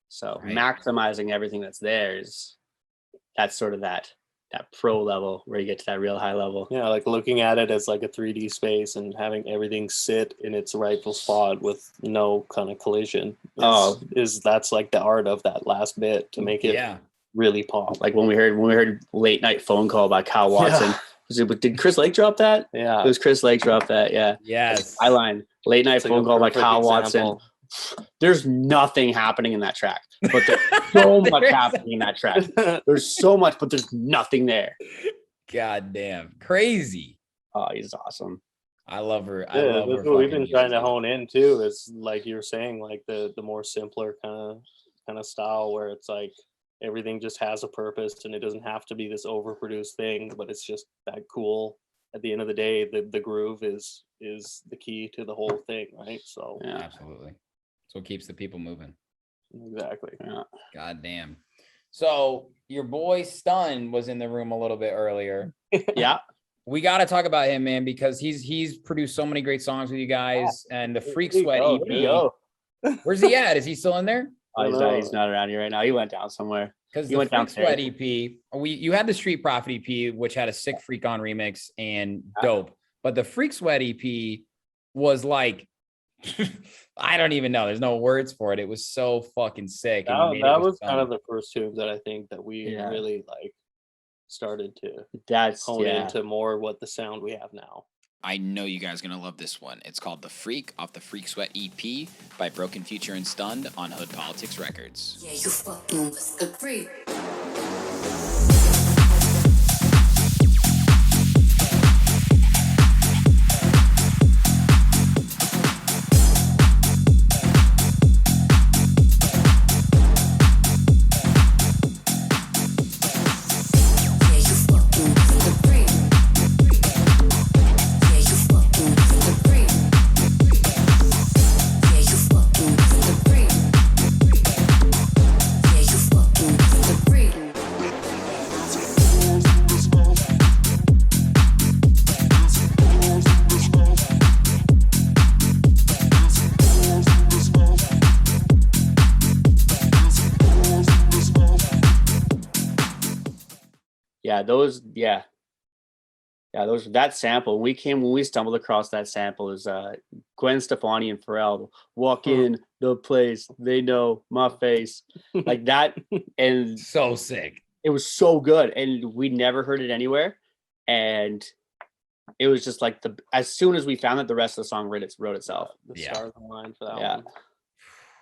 So maximizing everything that's there that's sort of that pro level where you get to that real high level. Yeah, like looking at it as like a 3D space and having everything sit in its rightful spot with no kind of collision. That's like the art of that last bit to make it really pop. Like when we heard Late Night Phone Call by Kyle Watson. Did Chris Lake drop that? Yeah. It was Chris Lake dropped that, yeah. Yes. Skyline, Late Night Phone Call by Kyle Watson. There's nothing happening in that track, but there's so much happening in that track. There's so much, but there's nothing there. God damn. Crazy. Oh, he's awesome. I love her. I love her. That's what we've been trying to hone in too, is like you're saying, like the more simpler kind of style where it's like everything just has a purpose and it doesn't have to be this overproduced thing, but it's just that cool. At the end of the day, the groove is the key to the whole thing, right? So absolutely. So it keeps the people moving. Exactly. Yeah. God damn. So your boy Stun was in the room a little bit earlier. Yeah. We got to talk about him, man, because he's produced so many great songs with you guys, and the Freak Sweat EP. Where's he at? Is he still in there? Oh, he's not around here right now. He went down somewhere. Because the Freak Sweat EP, you had the Street Profit EP, which had a sick Freak On remix and dope. But the Freak Sweat EP was like, I don't even know. There's no words for it. It was so fucking sick. That was kind of the first tunes that I think that we really like started to hone into more what the sound we have now. I know you guys are going to love this one. It's called The Freak off the Freak Sweat EP by Broken Future and Stunned on Hood Politics Records. Yeah, you fucking with the freak. That sample. When we stumbled across that sample is Gwen Stefani and Pharrell walk in the place, they know my face, like that, and so sick. It was so good, and we never heard it anywhere, and it was just like as soon as we found it, the rest of the song wrote itself. The stars aligned for that one.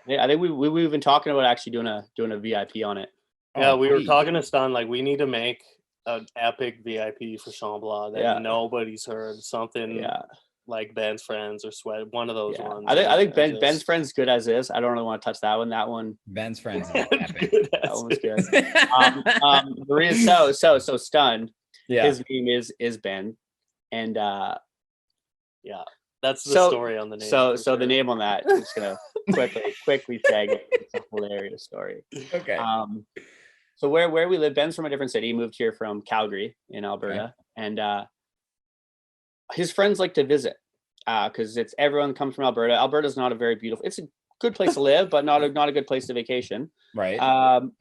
Yeah, I think we've been talking about actually doing a VIP on it. Yeah, we were talking to Stun, like we need to make an epic VIP for Shambhala that nobody's heard, something like Benz Friends or Sweat, one of those ones. I think Ben's Friends good as is. I don't really want to touch that one. That one, Ben's Friends is epic. That one's good. Maria, so Stunned. Yeah, his name is Ben, and that's the story on the name. So the name on that, I'm just gonna quickly tag it. It's a hilarious story. Okay. So where we live, Ben's from a different city. He moved here from Calgary in Alberta, and his friends like to visit because everyone comes from Alberta. Alberta's not a very beautiful. It's a good place to live, but not a good place to vacation. Right.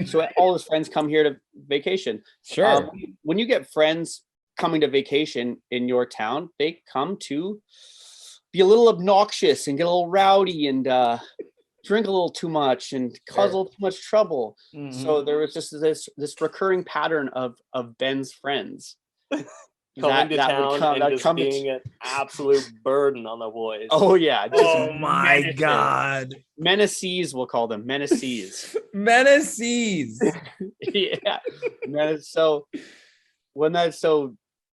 So all his friends come here to vacation. Sure. When you get friends coming to vacation in your town, they come to be a little obnoxious and get a little rowdy and drink a little too much and cause a little too much trouble. Mm-hmm. So there was just this recurring pattern of Ben's friends coming to town and just being an absolute burden on the boys. Oh yeah. Oh my God. Menaces, we'll call them Menaces. Menaces. Yeah. So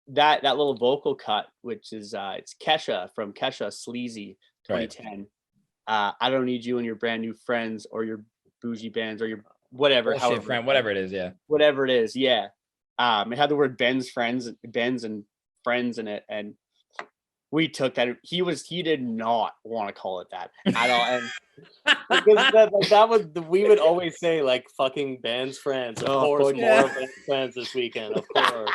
that little vocal cut, which is it's Kesha from Kesha Sleazy 2010. Right. I don't need you and your brand new friends or your bougie bands or your whatever. Whatever it is, yeah. Whatever it is, yeah. It had the word Ben's and friends in it, and we took that. He did not want to call it that at all. And because we would always say like fucking Ben's friends. Of course, more of Ben's friends this weekend, of course.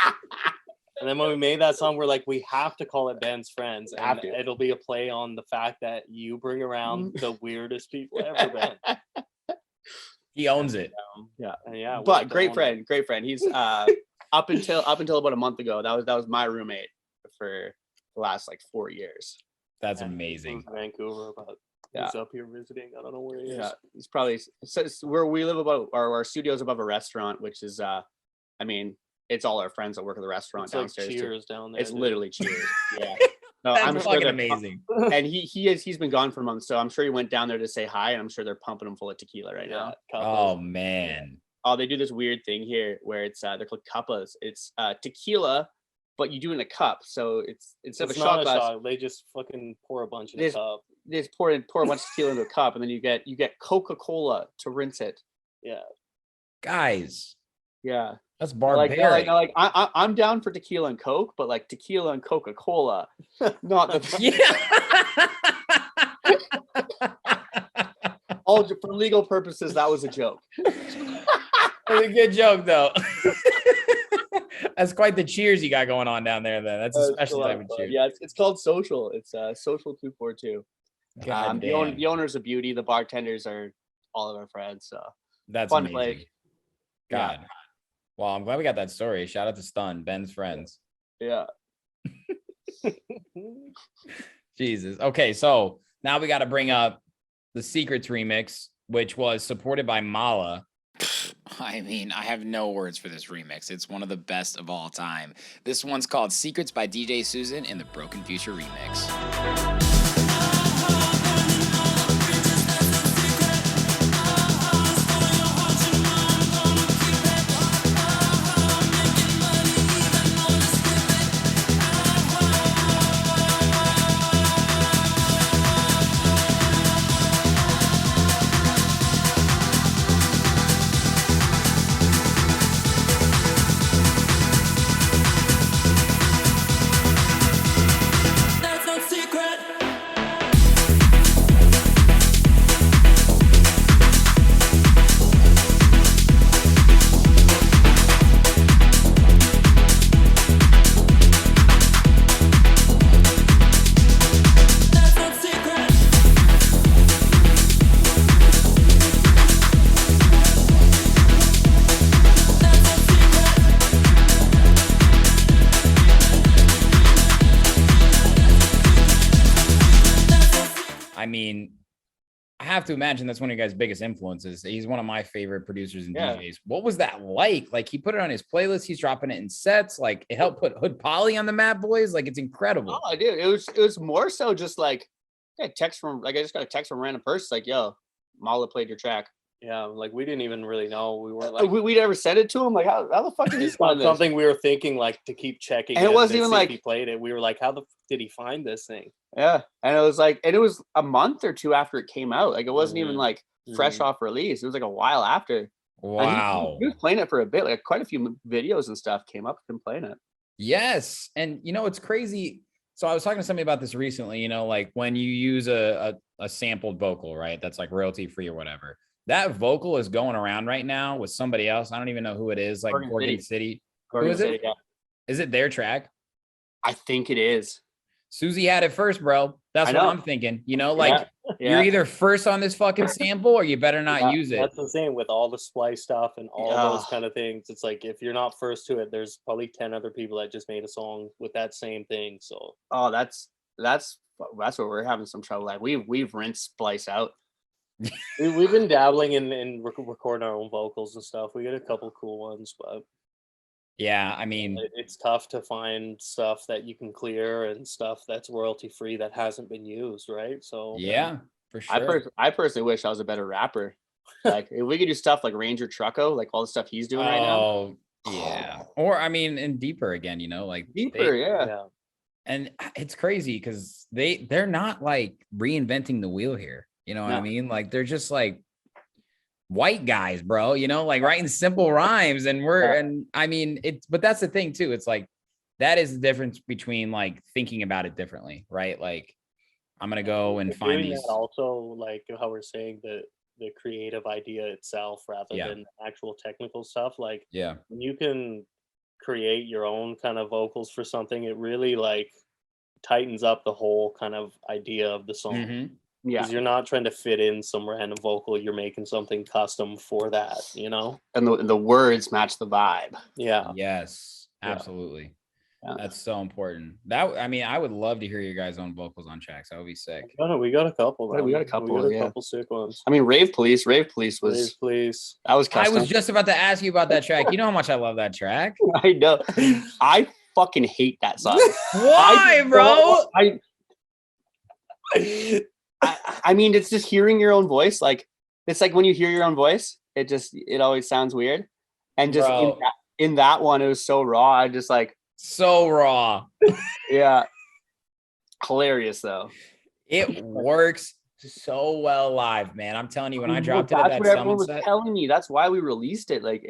And then when we made that song, we're like, we have to call it Ben's Friends. And it'll be a play on the fact that you bring around the weirdest people ever, Ben. He owns it. Yeah. But great friend. He's up until about a month ago, that was my roommate for the last like 4 years. That's amazing. Vancouver, but he's up here visiting. I don't know where he is. Yeah, he's probably where we live our studio's above a restaurant, which is it's all our friends that work at the restaurant it's downstairs. Like Cheers down there. It's literally Cheers. Yeah. No, I'm fucking amazing. And he's been gone for months, so I'm sure he went down there to say hi, and I'm sure they're pumping him full of tequila right now. Oh man. Oh, they do this weird thing here where it's they're called cuppas. It's tequila, but you do it in a cup. So it's instead of a shot glass, they just fucking pour a bunch in a cup. They just pour a bunch of tequila into a cup, and then you get Coca-Cola to rinse it. Yeah. Guys. Yeah. That's barbaric. Like I'm down for tequila and Coke, but like tequila and Coca-Cola, not the. All for legal purposes, that was a joke. It was a good joke, though. That's quite the cheers you got going on down there. Then that's a special type of cheer. Yeah, it's called Social. It's Social 242. The owner's a beauty. The bartenders are all of our friends. So that's fun amazing. place. God. Yeah. Well, I'm glad we got that story. Shout out to Stun, Ben's Friends. Yeah. Jesus. Okay, so now we got to bring up the Secrets remix, which was supported by Mala. I mean, I have no words for this remix. It's one of the best of all time. This one's called Secrets by DJ Susan in the Broken Future remix. I mean, I have to imagine that's one of your guys' biggest influences. He's one of my favorite producers and DJs. What was that like? Like, he put it on his playlist. He's dropping it in sets. Like, it helped put Hood Polly on the map, boys. Like, it's incredible. Oh, dude, it was more so just like I just got a text from a random person like, "Yo, Mala played your track." Yeah, like we didn't even really know. We weren't like we never said it to him. Like, how the fuck did he find this? Something we were thinking like to keep checking. And it wasn't even like he played it. We were like, how the did he find this thing? Yeah, and it was like, and it was a month or two after it came out. Like, it wasn't even like fresh off release. It was like a while after. Wow. He was playing it for a bit. Like, quite a few videos and stuff came up with him playing it. Yes, and you know it's crazy. So I was talking to somebody about this recently. You know, like when you use a sampled vocal, right? That's like royalty free or whatever. That vocal is going around right now with somebody else. I don't even know who it is. Like Gorgon City. Who is it? Yeah. Is it their track? I think it is. Susie had it first, bro. That's what I'm thinking. You know, like you're either first on this fucking sample or you better not use it. That's the same with all the splice stuff and all those kind of things. It's like if you're not first to it, there's probably 10 other people that just made a song with that same thing. So that's what we're having some trouble. Like we've rinsed splice out. We've been dabbling in recording our own vocals and stuff. We get a couple cool ones, but yeah, I mean, it's tough to find stuff that you can clear and stuff that's royalty free that hasn't been used, right? So yeah, for sure. I personally wish I was a better rapper. Like, if we could do stuff like Ranger Trucko, like all the stuff he's doing right now. Oh yeah, or I mean, and deeper again, you know, like deeper, yeah. And it's crazy because they're not like reinventing the wheel here. You know what I mean? Like, they're just like white guys, bro, you know, like writing simple rhymes. And I mean, but that's the thing too. It's like, that is the difference between like thinking about it differently, right? Like, I'm going to go and find these. Also, like how we're saying the creative idea itself rather than actual technical stuff. Like, when you can create your own kind of vocals for something, it really like tightens up the whole kind of idea of the song. Mm-hmm. Yeah, because you're not trying to fit in some random vocal. You're making something custom for that, you know. And the words match the vibe. Yeah. Yes. Absolutely. Yeah. That's so important. I mean, I would love to hear your guys' own vocals on tracks. That would be sick. We got a couple. Yeah, we got a couple sick ones. I mean, Rave Police was. Rave Police. That was custom. I was just about to ask you about that track. You know how much I love that track. I know. I fucking hate that song. Why, bro? I mean, it's just hearing your own voice. Like, it's like when you hear your own voice, it always sounds weird. And just in that one, it was so raw. I just like so raw. Yeah. Hilarious though. It works so well live, man. I'm telling you, when I dropped it at that's that what everyone summit was set, telling me. That's why we released it. Like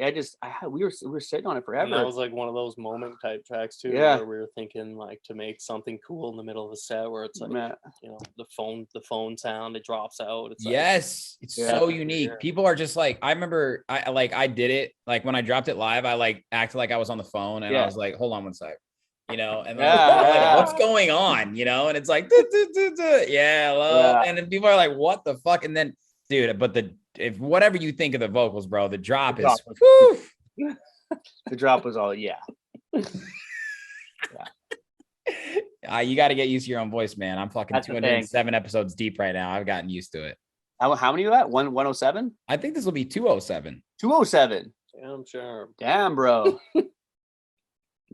we were sitting on it forever. And that was like one of those moment type tracks too. Yeah. Where we were thinking like to make something cool in the middle of a set where it's like, you know, the phone sound, it drops out. It's yes, it's so unique. People are just like, I remember I did it like when I dropped it live, I like acted like I was on the phone and I was like, hold on one sec. You know, and like, what's going on? You know, and it's like, and then people are like, what the fuck? And then, dude, but if whatever you think of the vocals, bro, the drop is, the drop was all, you got to get used to your own voice, man. I'm fucking 207 episodes deep right now. I've gotten used to it. How many are that? 107? I think this will be 207. 207. Damn sure. Damn, bro.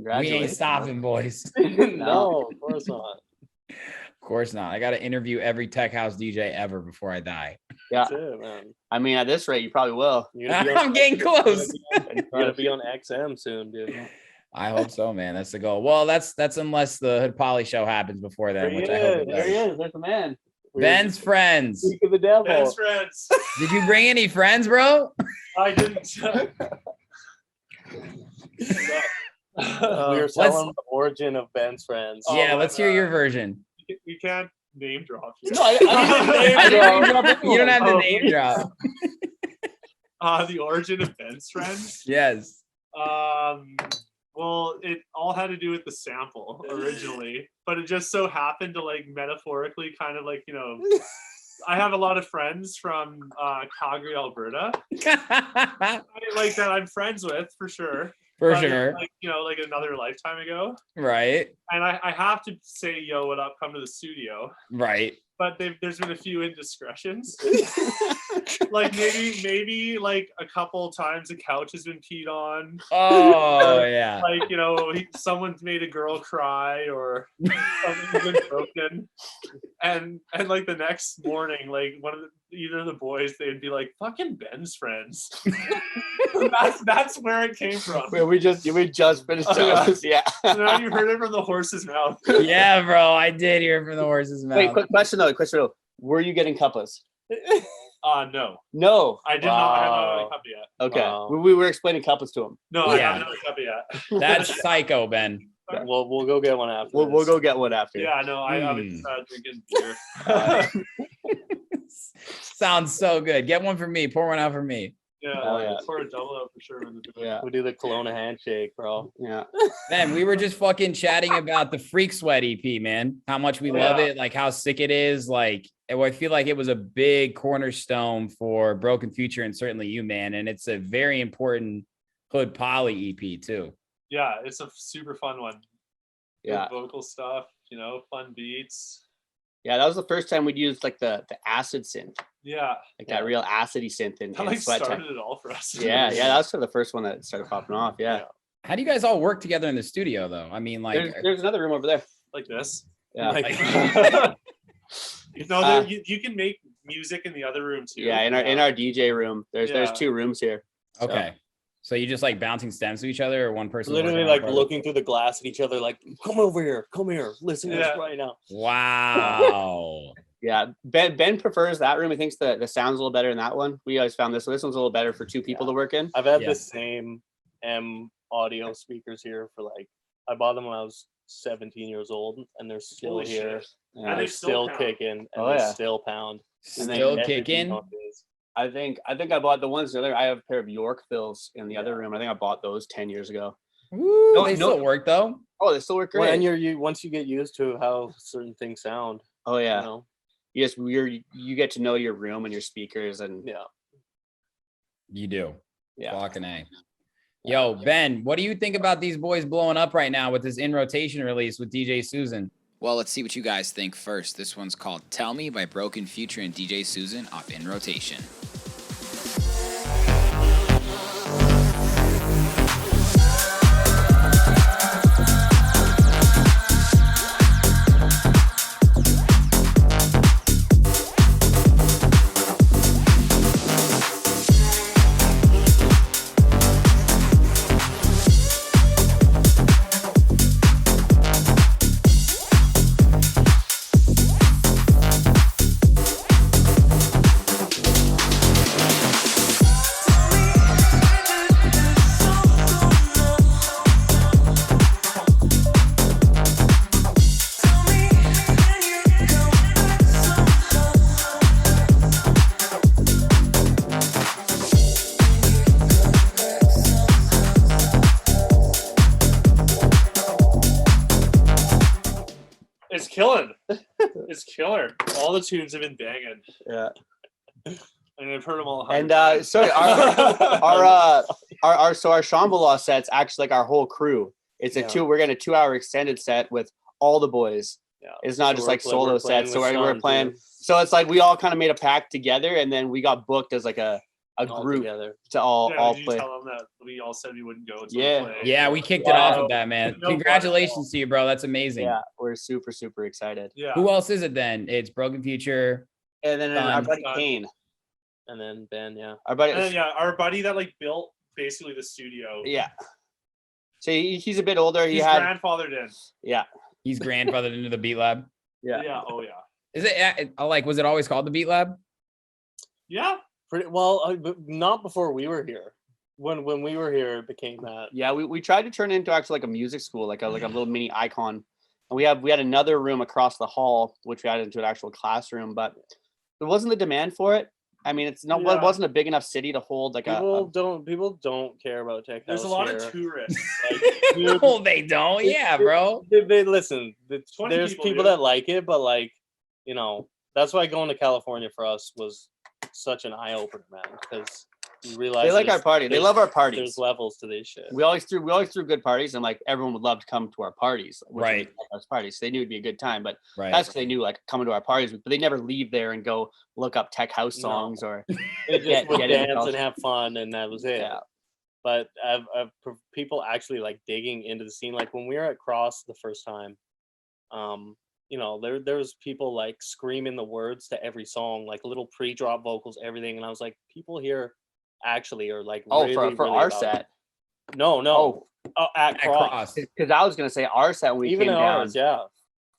We ain't stopping, boys. No, of course not. Of course not. I got to interview every tech house DJ ever before I die. Yeah, that's it, man. I mean, at this rate, you probably will. I'm getting close. You're gonna be on XM soon, dude. I hope so, man. That's the goal. Well, that's unless the Hood Poly show happens before then, which I hope it does. There he is. There's the man. Ben's Friends. Speak of the devil. Ben's Friends. Did you bring any friends, bro? I didn't. We were telling the origin of Ben's Friends. Yeah, let's hear your version. We can't name drop you. No, I you don't have to name drop. The origin of Ben's Friends. Yes. Well, it all had to do with the sample originally, but it just so happened to like metaphorically kind of like, you know, I have a lot of friends from Calgary, Alberta. Like that I'm friends with for sure. For sure. Like, you know, like another lifetime ago. Right. And I have to say, yo, what up, come to the studio. Right. But there's been a few indiscretions. Like maybe like a couple times the couch has been peed on. Oh yeah. Like, you know, someone's made a girl cry or something's been broken. And like the next morning, like either of the boys, they'd be like, fucking Ben's Friends. that's where it came from. We just finished it. Yeah. Now you heard it from the horse's mouth. Yeah, bro. I did hear it from the horse's mouth. Wait, quick question though. Were you getting cuppas? No. No. I did not. I haven't had a cup yet. Okay. Wow. We were explaining cuppas to him. No, I haven't had a cup yet. That's psycho, Ben. We'll go get one after. We'll go get one after. Yeah, no, I haven't drinking beer. Sounds so good. Get one for me. Pour one out for me. Yeah, pour a double out for sure. Yeah, we do the Kelowna handshake, bro. Yeah. Man, we were just fucking chatting about the Freak Sweat EP, man. How much we love it, like how sick it is. Like, I feel like it was a big cornerstone for Broken Future and certainly you, man. And it's a very important Hood Poly EP too. Yeah, it's a super fun one. Yeah. Good vocal stuff, you know, fun beats. Yeah, that was the first time we'd used like the acid synth. Yeah. Like that real acidy synth in that like Sweat started Time. it all for us. Yeah, that was sort of the first one that started popping off. Yeah. How do you guys all work together in the studio though? I mean, like there's another room over there. Like this. Yeah. You can make music in the other room too. Yeah, in our DJ room. There's two rooms here. So. Okay. So you just like bouncing stems to each other, or one person literally like looking through the glass at each other, like, come over here, listen to this right now. Wow. Yeah, Ben prefers that room. He thinks the sound's a little better in that one. We always found this one's a little better for two people to work in. I've had the same M audio speakers here for like, I bought them when I was 17 years old, and they're still here. And they're still kicking, and they still pound. Still kicking. I think I bought the ones I have a pair of Yorkvilles in the other room. I think I bought those 10 years ago. Ooh, they still work though. Oh, they still work great. Well, and you once you get used to how certain things sound. Oh yeah. You know? You get to know your room and your speakers, and you do. Yeah. Fucking A. Yo, Ben, what do you think about these boys blowing up right now with this In Rotation release with DJ Susan? Well, let's see what you guys think first. This one's called Tell Me by Broken Future and DJ Susan off In Rotation. killing. It's killer. All the tunes have been banging. Yeah. And I've heard them all. And sorry, our Shambhala set's actually like our whole crew. It's we're getting a 2-hour extended set with all the boys. Yeah. It's not just like solo sets. So we're playing. So it's like we all kind of made a pact together, and then we got booked as like a group together to all did play. You tell them that we all said we wouldn't go? Yeah, we kicked it off with that, man. Congratulations to you, bro. That's amazing. Yeah, we're super, super excited. Yeah. Who else is it then? It's Broken Future, and then our buddy Kane, and then Ben. Yeah, our buddy that like built basically the studio. Yeah. So he's a bit older. He's grandfathered in. Yeah. He's grandfathered into the Beat Lab. Yeah. Yeah. Oh yeah. Is it like? Was it always called the Beat Lab? Yeah. Pretty well, but not before we were here. When we were here, it became that. Yeah, we tried to turn it into actually like a music school, like a little mini icon. And we had another room across the hall, which we had into an actual classroom, but there wasn't the demand for it. I mean, it wasn't a big enough city to hold like people don't care about tech. There's a lot of tourists. No, they don't. Yeah, bro. They listen. There's people that like it, but like, you know, that's why going to California for us was such an eye opener, man. Because you realize they like our party. They love our parties. There's levels to this shit. We always threw good parties, and like everyone would love to come to our parties. Right. Our parties. So they knew it'd be a good time, but that's because they knew like coming to our parties, but they never leave there and go look up tech house songs or they just would dance and have fun, and that was it. Yeah. But I've people actually like digging into the scene. Like when we were at Cross the first time, you know, there was people like screaming the words to every song, like little pre-drop vocals, everything, and I was like, people here actually are like for our set. No. At Cross. Because I was gonna say our set when we even came down. Ours, yeah.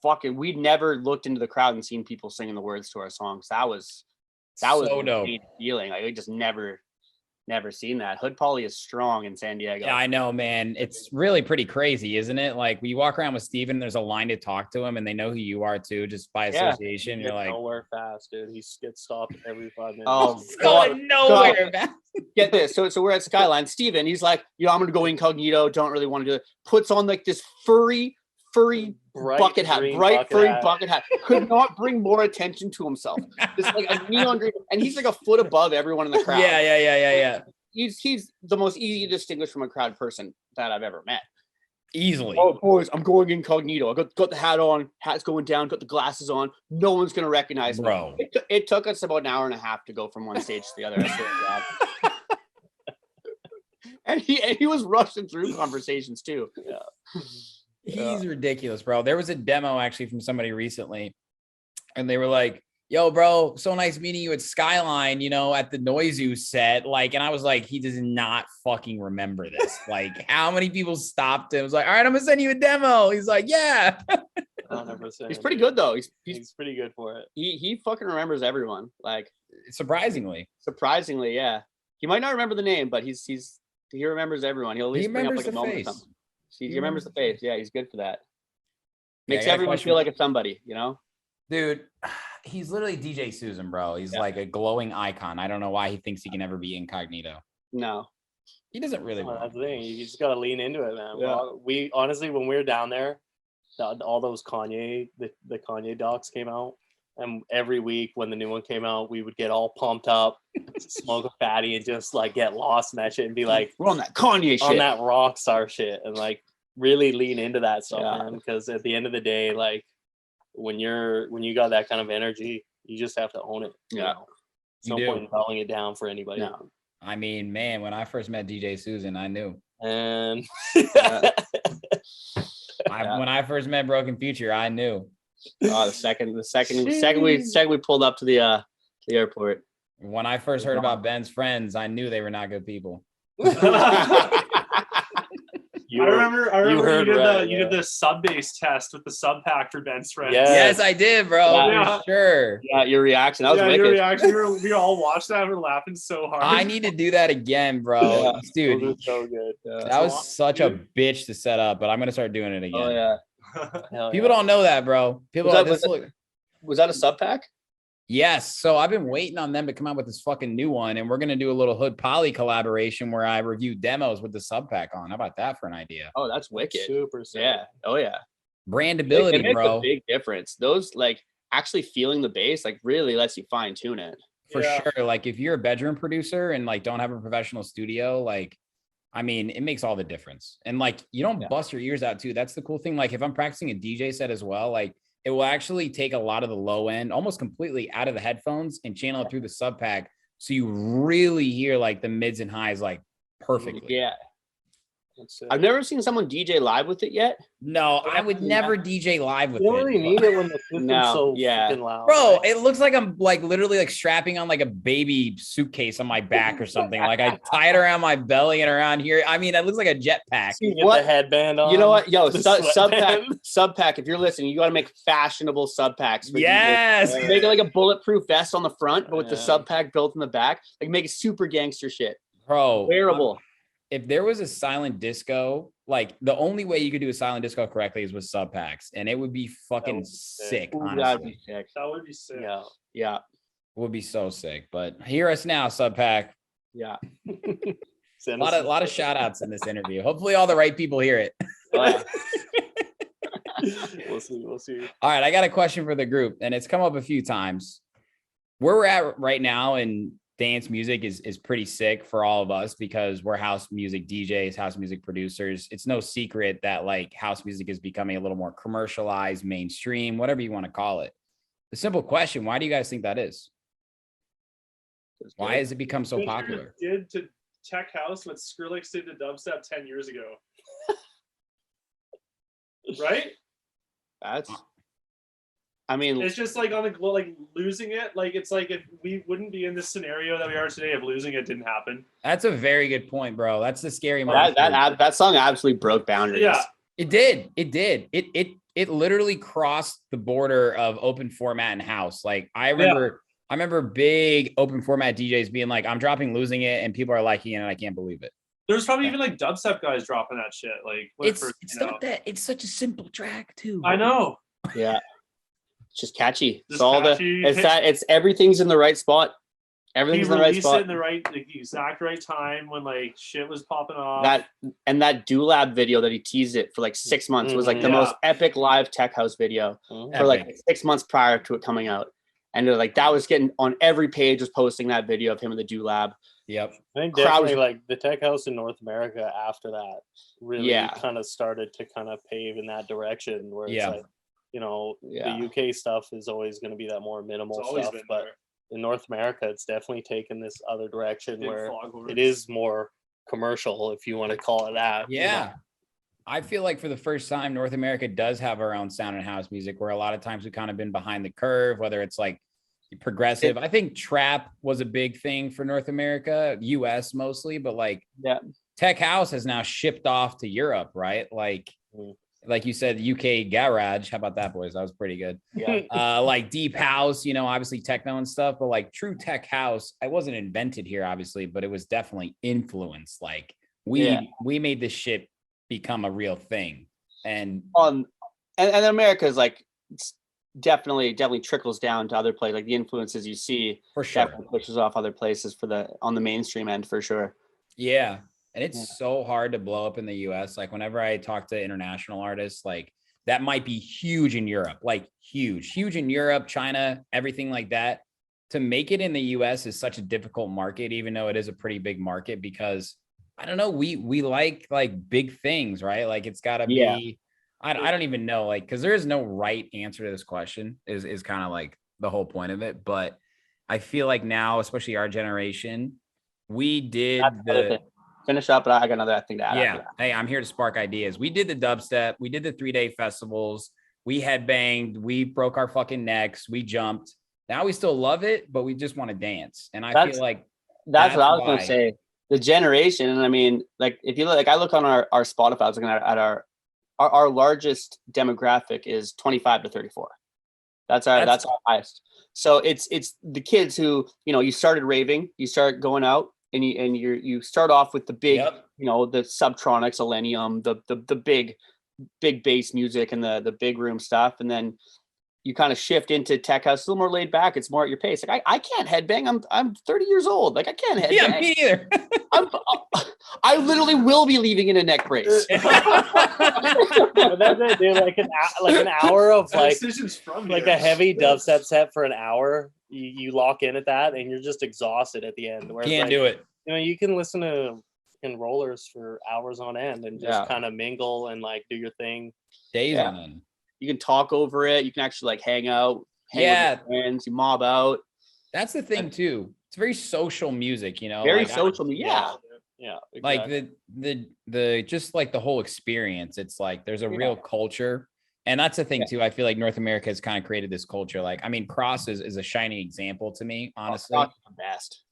Fucking, we'd never looked into the crowd and seen people singing the words to our songs. That was so dope feeling. Like we just never seen that. Hood Poly is strong in San Diego. Yeah, I know, man. It's really pretty crazy, isn't it? Like we walk around with Steven, there's a line to talk to him, and they know who you are too, just by association. You're like nowhere fast, dude. He gets stopped every 5 minutes. Oh, going nowhere, man. Get this. So we're at Skyline. Steven, he's like, I'm gonna go incognito. Don't really want to do it. Puts on like this furry bucket hat, bucket hat. Could not bring more attention to himself. Just like a neon green, and he's like a foot above everyone in the crowd. Yeah. He's the most easy to distinguish from a crowd person that I've ever met. Easily. Oh, boys, I'm going incognito. I got the hat on, hat's going down, got the glasses on. No one's gonna recognize me. Bro. It took us about an hour and a half to go from one stage to the other. I swear to God. And he was rushing through conversations too. Yeah. He's ridiculous, bro. There was a demo actually from somebody recently, and they were like, yo, bro, so nice meeting you at Skyline, you know, at the Noizu set. Like, and I was like, he does not fucking remember this. Like, how many people stopped him? It was like, all right, I'm gonna send you a demo. He's like, yeah. 100%. He's pretty good though. He's pretty good for it. He fucking remembers everyone. Like, surprisingly, yeah. He might not remember the name, but he remembers everyone. He'll at least bring up like a moment or something. He remembers the face. Yeah, he's good for that. Makes everyone feel like it's somebody, you know? Dude, he's literally DJ Susan, bro. He's like a glowing icon. I don't know why he thinks he can ever be incognito. No. He doesn't really want. That's the thing. You just gotta lean into it, man. Yeah. We honestly, when we were down there, all those Kanye, the Kanye docs came out. And every week when the new one came out, we would get all pumped up, smoke a fatty, and just like get lost in that shit and be like, we're on that Kanye shit, on that rock star shit, and like really lean into that stuff, man. Because at the end of the day, like when you got that kind of energy, you just have to own it. Yeah. There's no point in telling it down for anybody. No. I mean, man, when I first met DJ Susan, I knew. And when I first met Broken Future, I knew. Oh, the second we pulled up to the airport. When I first heard about Ben's Friends, I knew they were not good people. I remember you did the sub bass test with the sub pack for Benz Friends. Yes, I did, bro. Yeah. Sure. Yeah, your reaction. That was wicked. Your reaction. We all watched that and we're laughing so hard. I need to do that again, bro. Yeah. Dude, was so good. That was such a bitch to set up, but I'm gonna start doing it again. Oh yeah. People don't know that, bro. People was that a sub pack? Yes. So I've been waiting on them to come out with this fucking new one, and we're gonna do a little Hood Poly collaboration where I review demos with the sub pack on. How about that for an idea? Oh, that's wicked. Super sick. Yeah. Oh yeah. brandability, it makes bro. a big difference. Those like actually feeling the bass like really lets you fine tune it. For sure. Like if you're a bedroom producer and like don't have a professional studio, like, I mean, it makes all the difference. And like, you don't bust your ears out too. That's the cool thing. Like if I'm practicing a DJ set as well, like it will actually take a lot of the low end almost completely out of the headphones and channel it through the sub pack. So you really hear like the mids and highs, like perfectly. Yeah. I've never seen someone DJ live with it yet. No, I would never DJ live with You don't it. really need it when the system's so fucking loud. Bro, right? it looks like I'm like literally like strapping on like a baby suitcase on my back or something. Like I tie it around my belly and around here. I mean, it looks like a jetpack. You get the headband on. You know what? Yo, the sub pack. If you're listening, you got to make fashionable sub packs. Yes. Make it like a bulletproof vest on the front, but with the sub pack built in the back. Like make it super gangster shit. Bro. Wearable. If there was a silent disco, like the only way you could do a silent disco correctly is with sub packs, and it would be fucking sick. Honestly, that'd be sick. That would be sick. Yeah, it would be so sick. But hear us now, sub pack. Yeah, a lot of shout outs in this interview. Hopefully, all the right people hear it. We'll see. All right, I got a question for the group, and it's come up a few times. Where we're at right now in dance music is pretty sick for all of us because we're house music DJs, house music producers. It's no secret that like house music is becoming a little more commercialized, mainstream, whatever you want to call it. The simple question, why do you guys think that is? Why has it become so popular? Did to tech house what Skrillex did to dubstep 10 years ago. Right? I mean, it's just like on the like losing it. Like it's like if we wouldn't be in this scenario that we are today if losing it didn't happen. That's a very good point, bro. That's the scary part. That song absolutely broke boundaries. Yeah, it did. It literally crossed the border of open format and house. Like I remember big open format DJs being like, "I'm dropping Losing It," and people are liking it, and I can't believe it. There's probably even like dubstep guys dropping that shit. Like it's not that. It's such a simple track too. I know. Yeah. It's just catchy. Just it's everything's in the right spot. Everything's in the right spot. It in the exact right time when like shit was popping off. That Dulab video that he teased it for like 6 months was like the most epic live tech house video for like 6 months prior to it coming out. And like that was getting on every page was posting that video of him in the Dulab. Yep. I think definitely like the tech house in North America after that really kind of started to kind of pave in that direction where it's like, you know, the UK stuff is always going to be that more minimal stuff, but in North America, it's definitely taken this other direction where it is more commercial, if you want to call it that. Yeah. You know? I feel like for the first time, North America does have our own sound and house music where a lot of times we've kind of been behind the curve, whether it's like progressive. I think trap was a big thing for North America, US mostly, but like tech house has now shipped off to Europe, right? Like you said, UK garage. How about that, boys? That was pretty good. Yeah. Like deep house, you know, obviously techno and stuff, but like true tech house, it wasn't invented here, obviously, but it was definitely influenced. Like we made this shit become a real thing. And America is like definitely trickles down to other places. Like the influences you see for sure definitely pushes off other places on the mainstream end for sure. Yeah. And it's so hard to blow up in the US. Like whenever I talk to international artists, like that might be huge in Europe, like huge in Europe, China, everything like that. To make it in the US is such a difficult market, even though it is a pretty big market, because I don't know, we like big things, right? Like it's gotta be, I don't even know, like, cause there is no right answer to this question is kind of like the whole point of it. But I feel like now, especially our generation, we did finish up, but I got another thing to add. Yeah. Hey, I'm here to spark ideas. We did the dubstep. We did the 3-day festivals. We headbanged. We broke our fucking necks. We jumped. Now we still love it, but we just want to dance. And I feel like that's what I was going to say. The generation. And I mean, like, if you look, like I look on our Spotify, I was looking at our largest demographic is 25 to 34. That's our highest. So it's the kids who, you know, you started raving, you start going out, and you start off with the big, you know, the Subtronics, Millennium, the big bass music and the big room stuff, and then you kind of shift into tech house, a little more laid back. It's more at your pace. Like I can't headbang. I'm 30 years old. Like I can't headbang. Yeah, me either. I literally will be leaving in a neck brace. But that's it, dude. Like an hour of like a heavy dubstep set for an hour. You lock in at that, and you're just exhausted at the end. Whereas, Can't like, do it. You know, you can listen to rollers for hours on end and just kind of mingle and like do your thing. Days on end. You can talk over it. You can actually like hang out. Hang with your friends. You mob out. That's the thing too. It's very social music, you know. Very like, social. Yeah. Yeah. Exactly. Like the just like the whole experience. It's like there's a real culture. And that's the thing too. I feel like North America has kind of created this culture. Like, I mean, Cross is a shining example to me, honestly. Cross is the best.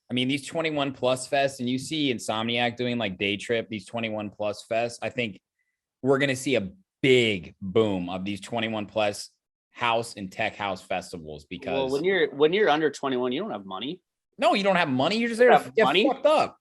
I mean, these 21 plus fests, and you see Insomniac doing like Day Trip, these 21 plus fests. I think we're going to see a big boom of these 21 plus house and tech house festivals because when you're under 21, you don't have money. No, you don't have money. You're just there to get fucked up.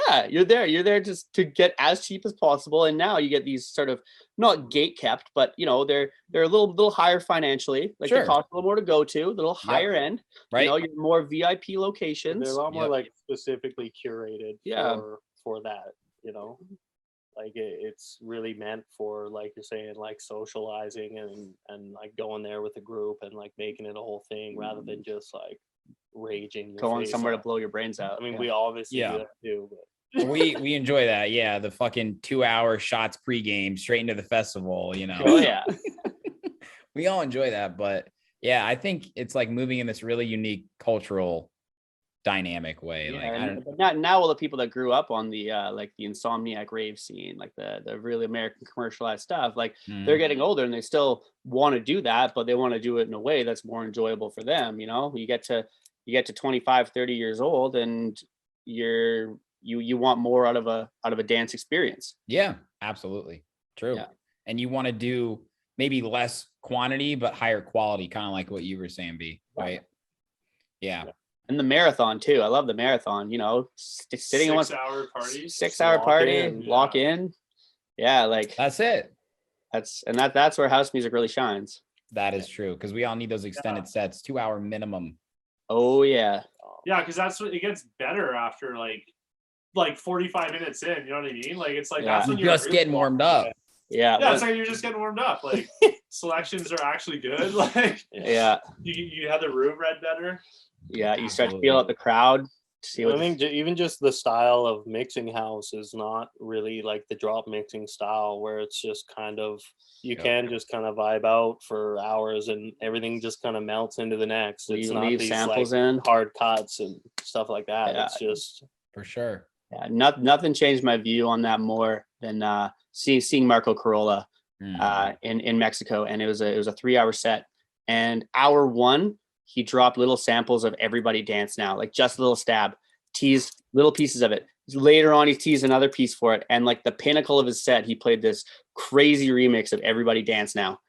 Yeah, you're there just to get as cheap as possible. And now you get these sort of not gate kept, but you know, they're a little higher financially. Like they cost a little more to go to, a little higher end. Right. You know, you're more VIP locations. They're a lot more like specifically curated for that, you know. Like it's really meant for, like you're saying, like socializing and like going there with a group and like making it a whole thing rather than just like raging going somewhere to blow your brains out. I mean, we obviously do that too, but we enjoy that. Yeah, the fucking 2-hour shots pregame straight into the festival, you know. Oh yeah. We all enjoy that, but yeah, I think it's like moving in this really unique cultural dynamic way. Like now all the people that grew up on the like the Insomniac rave scene, like the really American commercialized stuff, like they're getting older and they still want to do that, but they want to do it in a way that's more enjoyable for them. You know, you get to 25, 30 years old and you want more out of a dance experience. Yeah, absolutely. True. Yeah. And you want to do maybe less quantity, but higher quality, kind of like what you were saying, B, right? Yeah. And the marathon too. I love the marathon, you know, sitting in 6-hour party, 6-hour party, lock in. Yeah. Like that's it. That's where house music really shines. That is true. Cause we all need those extended sets, 2-hour minimum. Oh yeah. Yeah. Cause that's what it gets better after like 45 minutes in, you know what I mean? Like, it's like, that's when you're just getting warmed up. Yeah. Yeah. It's like, you're just getting warmed up. Like selections are actually good. Like, yeah. You had the room read better. Yeah, you start to feel out the crowd. See what I think even just the style of mixing house is not really like the drop mixing style where it's just kind of you can just kind of vibe out for hours and everything just kind of melts into the next. It's not these samples like in hard cuts and stuff like that. Yeah. It's just for sure. Yeah, nothing changed my view on that more than seeing Marco Carolla in Mexico, and it was a 3-hour set, and hour 1. He dropped little samples of Everybody Dance Now, like just a little stab, teased little pieces of it. Later on, he teased another piece for it. And like the pinnacle of his set, he played this crazy remix of Everybody Dance Now.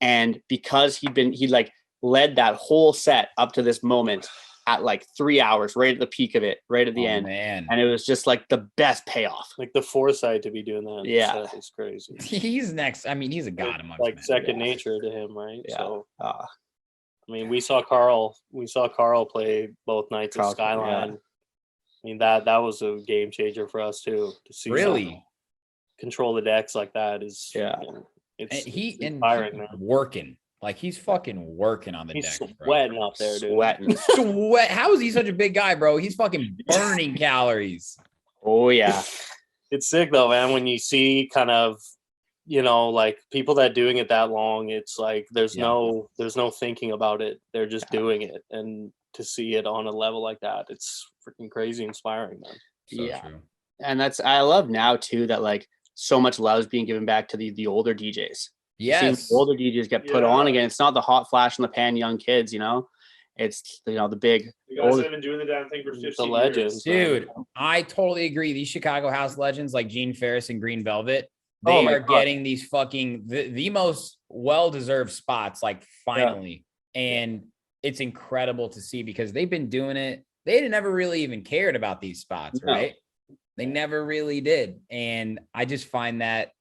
And because he like led that whole set up to this moment at like 3 hours, right at the peak of it, right at the end. Man. And it was just like the best payoff. Like the foresight to be doing that. Yeah. It's crazy. He's next. I mean, he's a god amongst like men. second nature to him, right? Yeah. So I mean, we saw Carl play both nights at Skyline. Yeah. I mean, that was a game changer for us too. To see really control the decks like that is it's inspiring, man. Working. Like he's fucking working on the deck. He's sweating up there, dude. Sweat. How is he such a big guy, bro? He's fucking burning calories. Oh yeah. It's sick though, man, when you see kind of, you know, like people that doing it that long, it's like there's no thinking about it. They're just doing it, and to see it on a level like that, it's freaking crazy inspiring, man. So true. And I love now too that like so much love is being given back to the older DJs. Yes, older DJs get put on again. It's not the hot flash in the pan young kids, you know. It's the big. You guys have been doing the damn thing for 15 the legends, dude. I totally agree. These Chicago house legends like Gene Ferris and Green Velvet. They are getting these fucking the most well-deserved spots, like finally. Yeah. And it's incredible to see because they've been doing it. They never really even cared about these spots, right? They never really did. And I just find that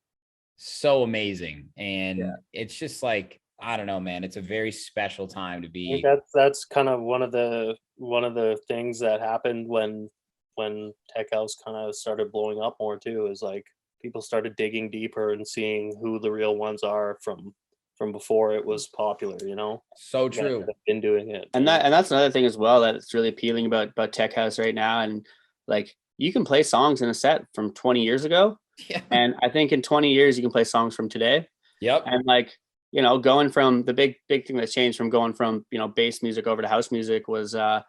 so amazing. And it's just like, I don't know, man. It's a very special time to be. That's kind of one of the things that happened when tech house kind of started blowing up more too, is like people started digging deeper and seeing who the real ones are from before it was popular, you know. So true. That have been doing it. And that's another thing as well that's really appealing about tech house right now. And like, you can play songs in a set from 20 years ago. Yeah. And I think in 20 years you can play songs from today. Yep. And like, you know, going from the big thing that's changed from going from, you know, bass music over to house music was I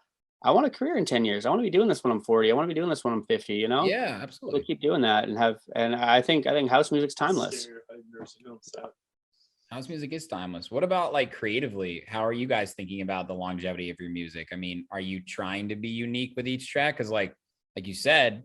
want a career in 10 years. I want to be doing this when I'm 40. I want to be doing this when I'm 50, you know? Yeah, absolutely. We'll keep doing that and I think house music's timeless. House music is timeless. What about like creatively? How are you guys thinking about the longevity of your music? I mean, are you trying to be unique with each track? Because like you said,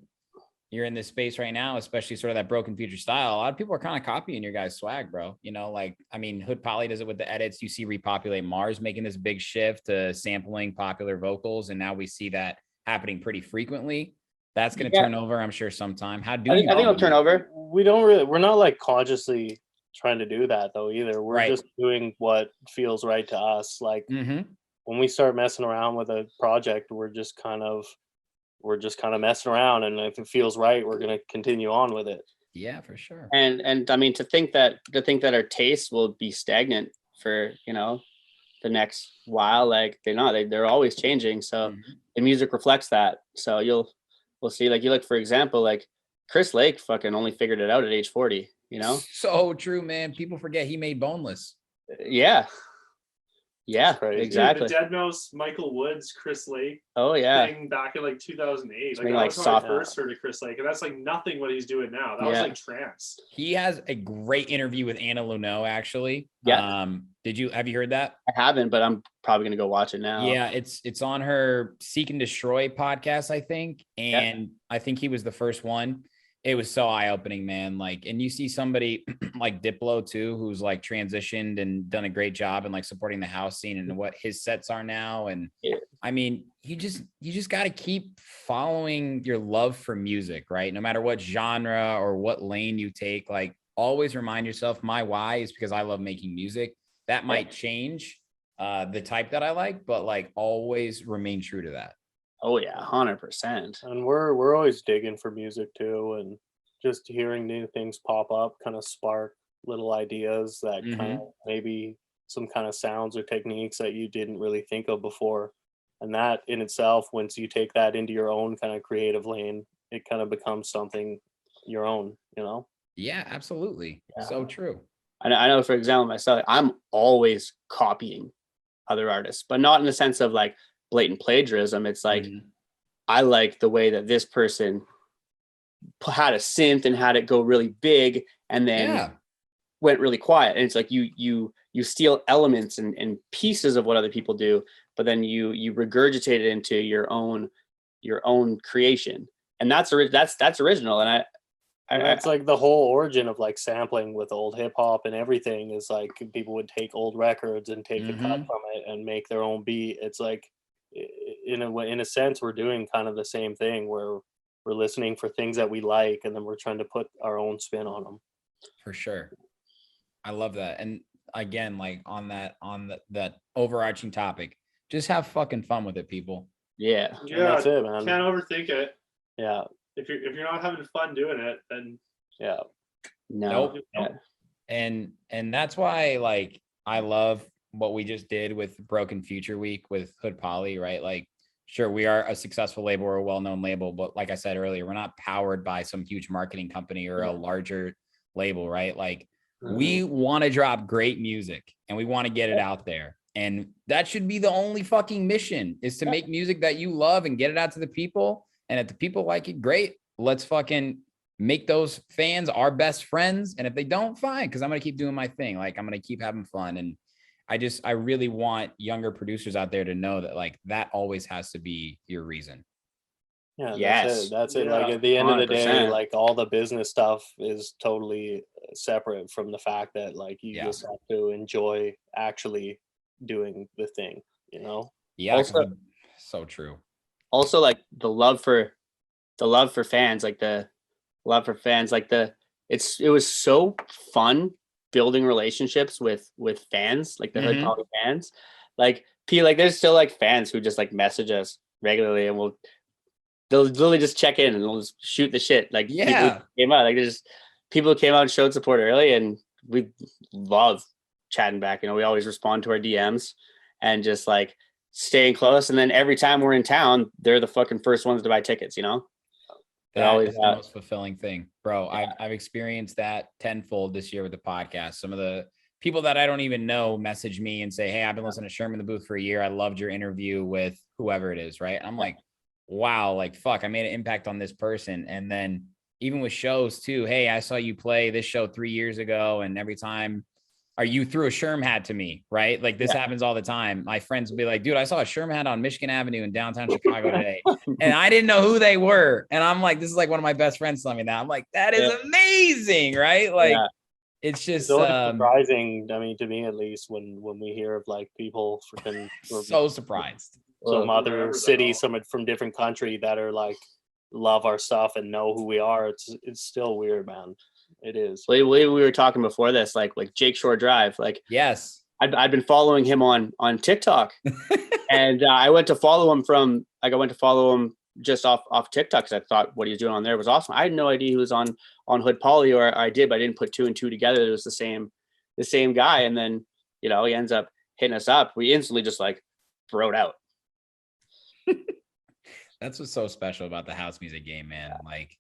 you're in this space right now, especially sort of that broken future style. A lot of people are kind of copying your guys' swag, bro. You know, like, I mean, Hood Poly does it with the edits. You see Repopulate Mars making this big shift to sampling popular vocals. And now we see that happening pretty frequently. That's going to turn over, I'm sure, sometime. How do you? I think it'll turn over. We're not like consciously trying to do that though either. We're just doing what feels right to us. Like when we start messing around with a project, we're just kind of messing around, and if it feels right, we're going to continue on with it. Yeah, for sure. And I mean, to think that our tastes will be stagnant for, you know, the next while, like they're always changing. So the music reflects that. So we'll see. Like, you look, for example, like Chris Lake fucking only figured it out at age 40, you know? So true, man. People forget he made Boneless. Yeah, exactly. Dude, the Deadmau5, Michael Woods, Chris Lake. Oh yeah. Thing back in like 2008. Like, that was when I first heard of Chris Lake, and that's like nothing what he's doing now. That was like trance. He has a great interview with Anna Luneau, actually. Yeah. Have you heard that? I haven't, but I'm probably gonna go watch it now. Yeah, it's on her Seek and Destroy podcast, I think. And I think he was the first one. It was so eye-opening, man. Like, and you see somebody like Diplo too, who's like transitioned and done a great job in like supporting the house scene and what his sets are now. And I mean, you just got to keep following your love for music, right? No matter what genre or what lane you take, like, always remind yourself, my why is because I love making music. That might change the type that I like, but like, always remain true to that. Oh yeah, 100%. And we're always digging for music too, and just hearing new things pop up kind of spark little ideas that kind of maybe some kind of sounds or techniques that you didn't really think of before. And that in itself, once you take that into your own kind of creative lane, it kind of becomes something your own, you know? Yeah, absolutely. Yeah. So true. I know, for example, myself, I'm always copying other artists, but not in the sense of like blatant plagiarism. It's like, I like the way that this person had a synth and had it go really big and then went really quiet. And it's like you steal elements and pieces of what other people do, but then you regurgitate it into your own creation. And that's original. And it's like the whole origin of like sampling with old hip hop and everything is like people would take old records and take a cut from it and make their own beat. It's like, in a sense, we're doing kind of the same thing where we're listening for things that we like and then we're trying to put our own spin on them. For sure. I love that. And again, like on that overarching topic, just have fucking fun with it, people. Yeah. That's it, man. Can't overthink it. Yeah. If you're not having fun doing it, then nope. And that's why, like, I love what we just did with Broken Future Week with Hood Poly, right? Like, sure, we are a successful label or a well-known label, but like I said earlier, we're not powered by some huge marketing company or a larger label, right? Like, we want to drop great music and we want to get it out there. And that should be the only fucking mission, is to make music that you love and get it out to the people. And if the people like it, great. Let's fucking make those fans our best friends. And if they don't, fine, because I'm going to keep doing my thing. Like, I'm going to keep having fun. And I really want younger producers out there to know that, like, that always has to be your reason. Yeah. Yes. That's it. Like, at the end 100%. Of the day, like, all the business stuff is totally separate from the fact that, like, you just have to enjoy actually doing the thing, you know? Yeah. Also, so true. Also, like, the love for fans, it was so fun building relationships with fans, like the Hood Poly fans. Like there's still like fans who just like message us regularly, and they'll literally just check in and they'll just shoot the shit. Like people came out, like there's people who came out and showed support early, and we love chatting back. We always respond to our DMs and just like staying close. And then every time we're in town, they're the fucking first ones to buy tickets, That is the most fulfilling thing, bro. I've experienced that tenfold this year with the podcast. Some of the people that I don't even know message me and say, hey, I've been listening to Sherman the Booth for a year. I loved your interview with whoever it is, right? I'm like, wow, like, fuck, I made an impact on this person. And then even with shows too, hey, I saw you play this show 3 years ago, and every time you threw a Sherm hat to me, right? Like this happens all the time. My friends will be like, dude, I saw a Sherm hat on Michigan Avenue in downtown Chicago today. And I didn't know who they were. And I'm like, this is like one of my best friends telling me that. I'm like, that is amazing, right? Like it's just surprising. I mean, to me at least, when we hear of like people freaking so surprised. Some other cities, from different country that are like love our stuff and know who we are. It's still weird, man. It is. We were talking before this, like Jake Shore Drive. Like, yes, I'd been following him on TikTok, and I went to follow him just off TikTok because I thought what he was doing on there was awesome. I had no idea he was on Hood Poly, or I did, but I didn't put two and two together. It was the same guy, and then he ends up hitting us up. We instantly just like broed out. That's what's so special about the house music game, man. Like,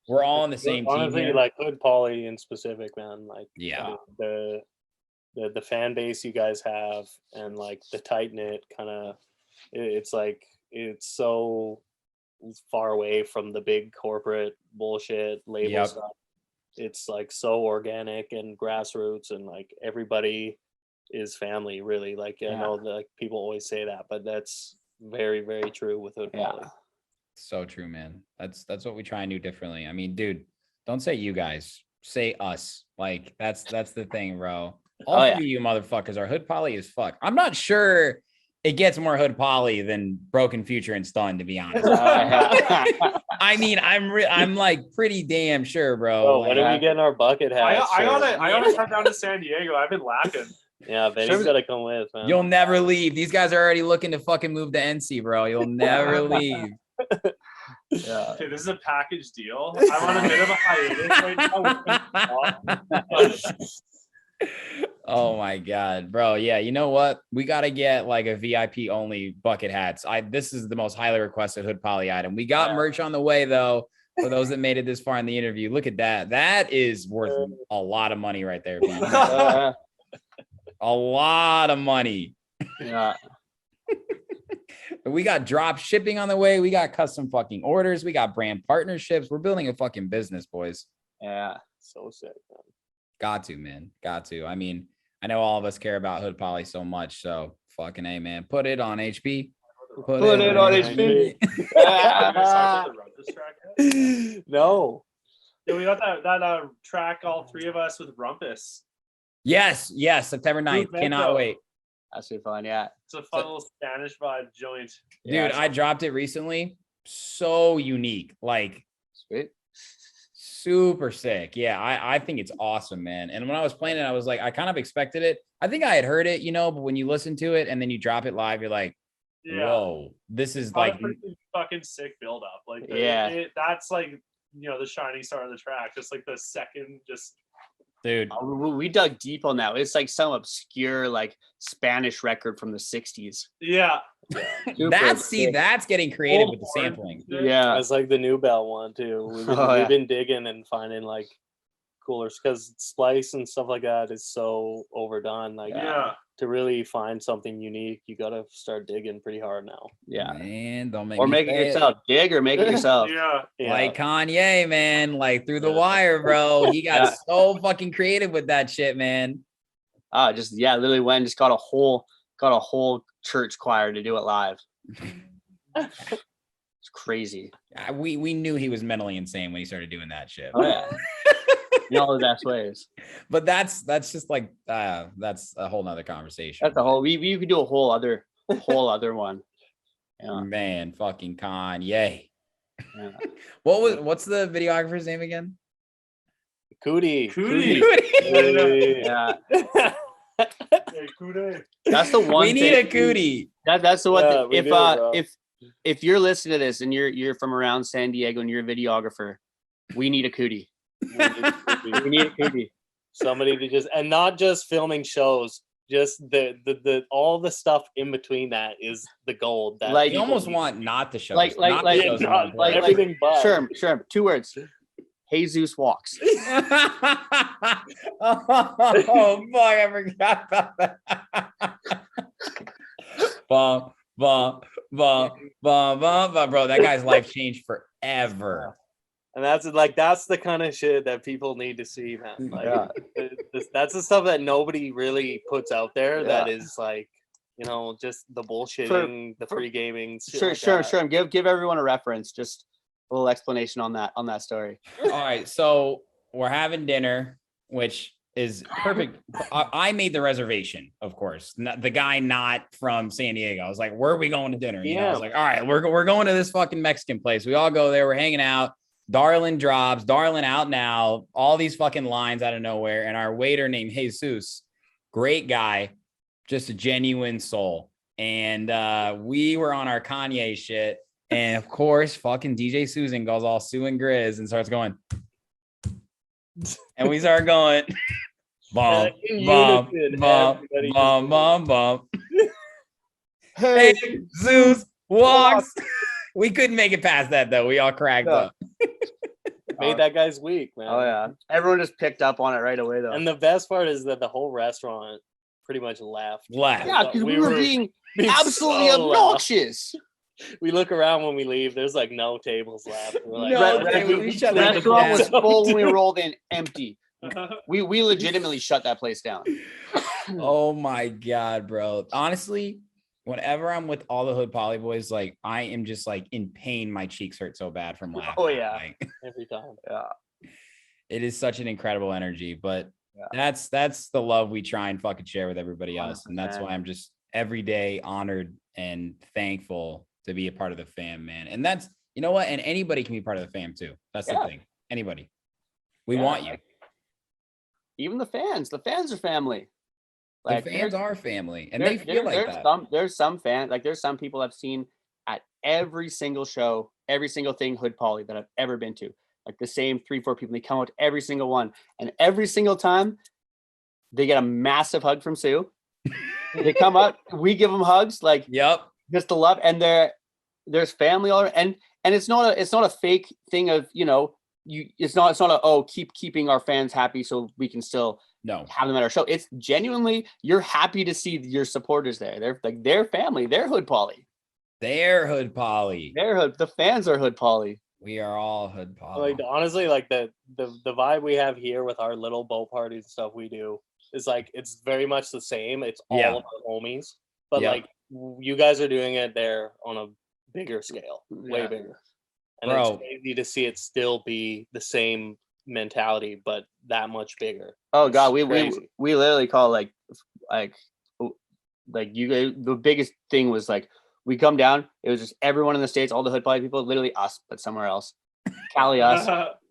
we're all on the same team. Honestly, like Hood Poly in specific, man. Like, the fan base you guys have, and like the tight knit kind of, it's like it's so far away from the big corporate bullshit label stuff. It's like so organic and grassroots, and like everybody is family, really. Like I know that like, people always say that, but that's very, very true with Hood Poly. So true, man. That's what we try and do differently. I mean, dude, don't say you guys, say us. Like that's the thing, bro. All three of you motherfuckers are Hood Poly as fuck. I'm not sure it gets more Hood Poly than Broken Future and Stun, to be honest. I mean, I'm like pretty damn sure, bro. When are we getting our bucket hats? I gotta come down to San Diego. I've been lacking. Yeah, Benny's gotta come with, man. You'll never leave. These guys are already looking to fucking move to NC, bro. You'll never leave. Okay, this is a package deal. I'm on a bit of a hiatus right now. Oh my god, bro. Yeah, you know what? We gotta get like a VIP only bucket hats. This is the most highly requested Hood Poly item. We got merch on the way though. For those that made it this far in the interview, look at that. That is worth a lot of money right there. A lot of money. Yeah. We got drop shipping on the way. We got custom fucking orders. We got brand partnerships. We're building a fucking business, boys. Yeah. So sick, man. Got to, man. Got to. I mean, I know all of us care about Hood Poly so much. So fucking A, man. Put it on HP. Put it on HP. No. Yeah, we got that track, all three of us with Rumpus. Yes. September 9th. Cannot wait. That's super fun, yeah. It's a fun little Spanish vibe joint. Dude, I dropped it recently. So unique. Like, sweet. Super sick. Yeah, I think it's awesome, man. And when I was playing it, I was like, I kind of expected it. I think I had heard it, but when you listen to it and then you drop it live, you're like, whoa, this is like fucking sick build up. Like, that's like, the shining star of the track. Just like the second, dude, we dug deep on that. It's like some obscure like Spanish record from the 60s. Yeah. That's getting creative with the sampling. Yeah, it's like the New Bell one too. We've been digging and finding like cooler, because splice and stuff like that is so overdone. Like, to really find something unique, you gotta start digging pretty hard now. Yeah, man, don't make or make it yourself. Dig or make it yourself. Like Kanye, man, like Through the Wire, bro. He got so fucking creative with that shit, man. Literally went and just got a whole church choir to do it live. It's crazy. We knew he was mentally insane when he started doing that shit. Oh yeah. In all the best ways. But that's just like that's a whole nother conversation. That's a whole we could do a whole other one. Yeah. Man, fucking Kanye. Yeah. What's the videographer's name again? Cootie. Yeah. Hey, cootie. That's the one. We need a cootie. That's the one thing. Yeah, If you're listening to this and you're from around San Diego and you're a videographer, we need a cootie. We need a cootie. Somebody to just, and not just filming shows, just the all the stuff in between that is the gold. That Like you almost want not the shows, like everything but. Sure. 2 words. Jesus walks. Oh fuck! I forgot about that. Bum, bro. That guy's life changed forever. And that's the kind of shit that people need to see, man. Like, that's the stuff that nobody really puts out there. Yeah. That is like, just the bullshitting, the free gaming. Sure. Give everyone a reference. Just a little explanation on that story. All right, so we're having dinner, which is perfect. I made the reservation, of course. The guy not from San Diego. I was like, "Where are we going to dinner?" I was like, "All right, we're going to this fucking Mexican place." We all go there. We're hanging out. Darlin drops. Darlin out now. All these fucking lines out of nowhere. And our waiter named Jesus, great guy, just a genuine soul. And we were on our Kanye shit. And of course, fucking DJ Susan goes all Sue and Grizz and starts going. And we start going. Bum, bum, bum. Hey, Zeus walks. We couldn't make it past that though. We all cracked up. Made that guy's week, man. Oh yeah, everyone just picked up on it right away though. And the best part is that the whole restaurant pretty much left. Yeah, because we were being absolutely obnoxious. We look around when we leave. There's like no tables left. We're like, the restaurant was full when we rolled in, empty. We legitimately shut that place down. Oh my god, bro! Honestly, whenever I'm with all the Hood Poly boys, like I am just like in pain. My cheeks hurt so bad from laughing. Oh yeah, like, every time. Yeah, it is such an incredible energy. But that's the love we try and fucking share with everybody else, and that's why I'm just every day honored and thankful to be a part of the fam, man. And that's, you know what? And anybody can be part of the fam too. That's the thing. Anybody. We want you. Even the fans. The fans are family. Like the fans are family, and they feel like that. There's some fans, like there's some people I've seen at every single show, every single thing Hood Poly that I've ever been to. Like the same 3-4 people. They come out to every single one, and every single time they get a massive hug from Sue. They come up, we give them hugs, like just to love, and there's family all around, and it's not a fake thing of it's not a keeping our fans happy so we can still have them at our show. It's genuinely you're happy to see your supporters there. They're like their family. They're Hood Poly. They're Hood Poly. The fans are Hood Poly. We are all Hood Poly. Like honestly, like the vibe we have here with our little bowl parties and stuff we do is like it's very much the same. It's all of our homies, but like you guys are doing it there on a bigger scale, way bigger. And it's crazy to see it still be the same mentality, but that much bigger. Oh god, we literally call like you guys, the biggest thing was like we come down, it was just everyone in the States, all the Hood Poly people, literally us, but somewhere else. Cali us.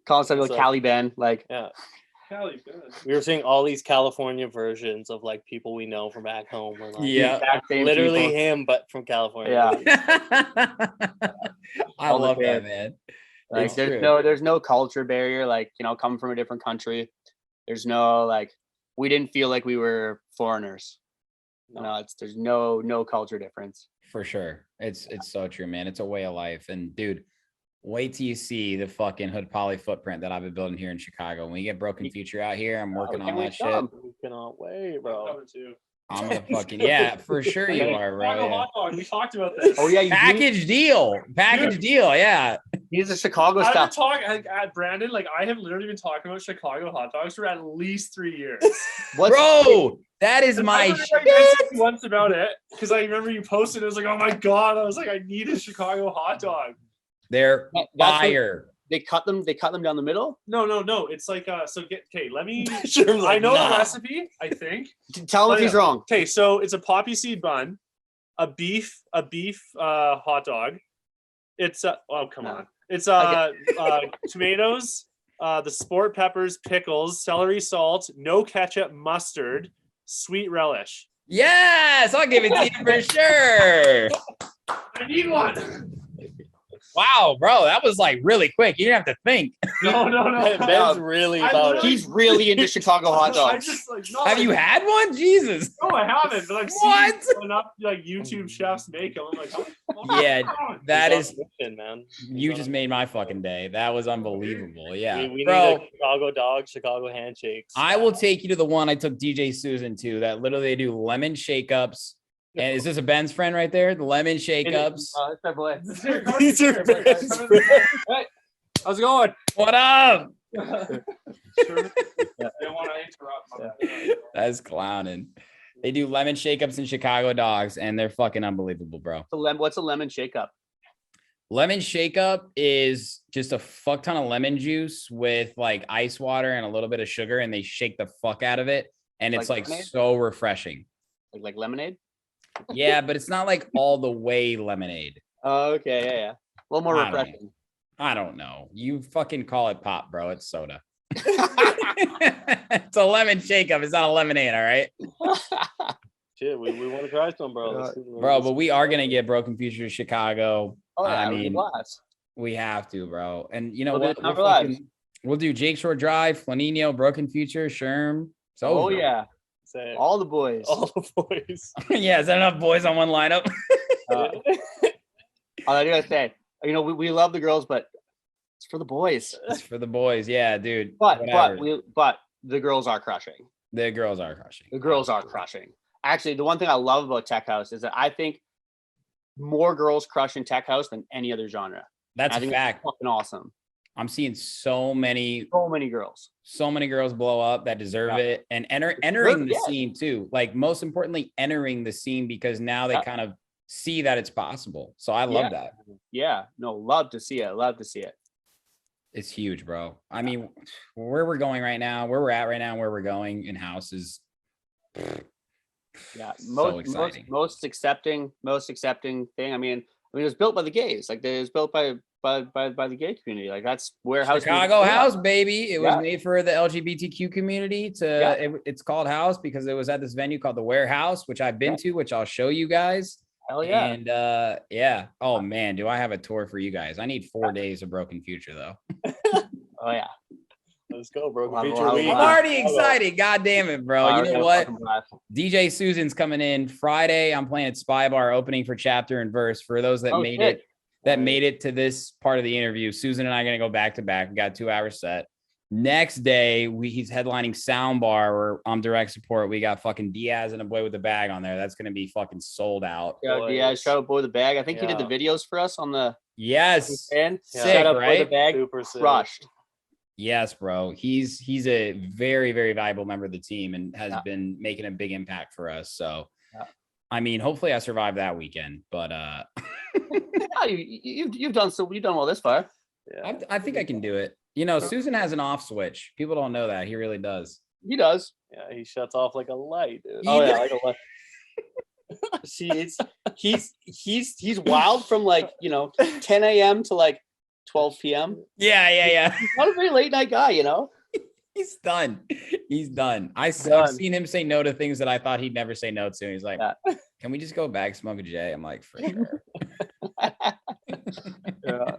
Call us like Cali Ben. Like Cali Ben. We were seeing all these California versions of like people we know from back home. We're like, literally people. Him, but from California. Yeah. I love that, man. Like there's no culture barrier, like coming from a different country. There's no like we didn't feel like we were foreigners. There's no culture difference. For sure. It's so true, man. It's a way of life. And dude, wait till you see the fucking Hood Poly footprint that I've been building here in Chicago. When we get Broken Future out here, I'm working on that shit. We cannot wait, bro. I'm gonna fucking for sure you are, bro. We talked about this. Oh yeah, package deal, yeah. He's a Chicago stuff. At Brandon, like I have literally been talking about Chicago hot dogs for at least 3 years. Bro, that is my shit. Once about it because I remember you posted. It was like, oh my god, I was like, I need a Chicago hot dog. They're fire. They cut them down the middle. No. It's like let me. I know the recipe. I think. Tell him if he's wrong. Okay, so it's a poppy seed bun, a beef hot dog. It's come on. It's tomatoes, The sport peppers, pickles, celery salt, no ketchup, mustard, sweet relish. Yes, I'll give it to you for sure. I need one. Wow, bro, that was like really quick. You didn't have to think. No. Ben's really about it. He's really into Chicago hot dogs. Have you had one? Jesus. No, I haven't. But I've seen enough like YouTube chefs make them. I'm like, yeah, that is. Man. You just made my fucking day. That was unbelievable. Yeah, we bro. need a Chicago dog, Chicago handshakes. I will take you to the one I took DJ Susan to. That literally they do lemon shake ups. And is this a Ben's friend right there? The lemon shake ups. It's my boy. These are Ben's friends. Hey, how's it going? What up? I don't want to interrupt. That's clowning. They do lemon shake ups and Chicago dogs, and they're fucking unbelievable, bro. What's a lemon shake up? Lemon shake up is just a fuck ton of lemon juice with like ice water and a little bit of sugar, and they shake the fuck out of it, and it's like so refreshing. Like lemonade? Yeah, but it's not like all the way lemonade. Oh, okay, yeah. A little more refreshing. I don't know. You fucking call it pop, bro. It's soda. It's a lemon shake up. It's not a lemonade, all right? Shit, we want to try some, bro. Bro, but we are gonna get Broken Future to Chicago. Oh, yeah, I mean, we have to, bro. And you know what? We'll do Jake Shore Drive, Flaninho, Broken Future, Sherm. Oh yeah. All the boys. Yeah, is that enough boys on one lineup? I gotta say, we love the girls, but it's for the boys. It's for the boys, yeah, dude. But the girls are crushing. The girls are crushing. The girls are crushing. Actually, the one thing I love about Tech House is that I think more girls crush in Tech House than any other genre. That's a fact. That's fucking awesome. I'm seeing so many girls blow up that deserve it and entering the scene too. Like most importantly, entering the scene because now they kind of see that it's possible. So I love that. Yeah, no, love to see it. It's huge, bro. I mean, where we're going right now, where we're at right now, where we're going in house is most accepting thing. I mean, it was built by the gays. Like it was built by the gay community. Like that's where Chicago House, baby. It was made for the LGBTQ community. It's called House because it was at this venue called the Warehouse, which I've been to, which I'll show you guys. Hell yeah. And oh man, do I have a tour for you guys? I need 4 days of Broken Future though. Oh yeah. Let's go, Broken Future. I'm already excited. God damn it, bro. You know what? DJ Susan's coming in Friday. I'm playing at Spy Bar opening for Chapter and Verse. For those that made it to this part of the interview, Susan and I are going to go back to back. We got a 2-hour set. Next day, he's headlining Soundbar where I'm direct support. We got fucking Diaz and a boy with a bag on there. That's going to be fucking sold out. Yeah, Diaz, shout out boy with a bag. I think he did the videos for us on the sick, shout out right? Boy with a bag. Super sick. Crushed. Yes, bro. He's a very, very valuable member of the team and has been making a big impact for us. So, I mean, hopefully I survive that weekend, but you've done well this far. Yeah. I think I can do it. You know, Susan has an off switch. People don't know that. He really does. He does. Yeah, he shuts off like a light, dude. Oh yeah, like a light. See, he's wild from 10 a.m. to 12 p.m. Yeah. He's not a very late night guy, He's done. I've seen him say no to things that I thought he'd never say no to. He's like, can we just go back, smoke a J? I'm like, for sure. Yeah.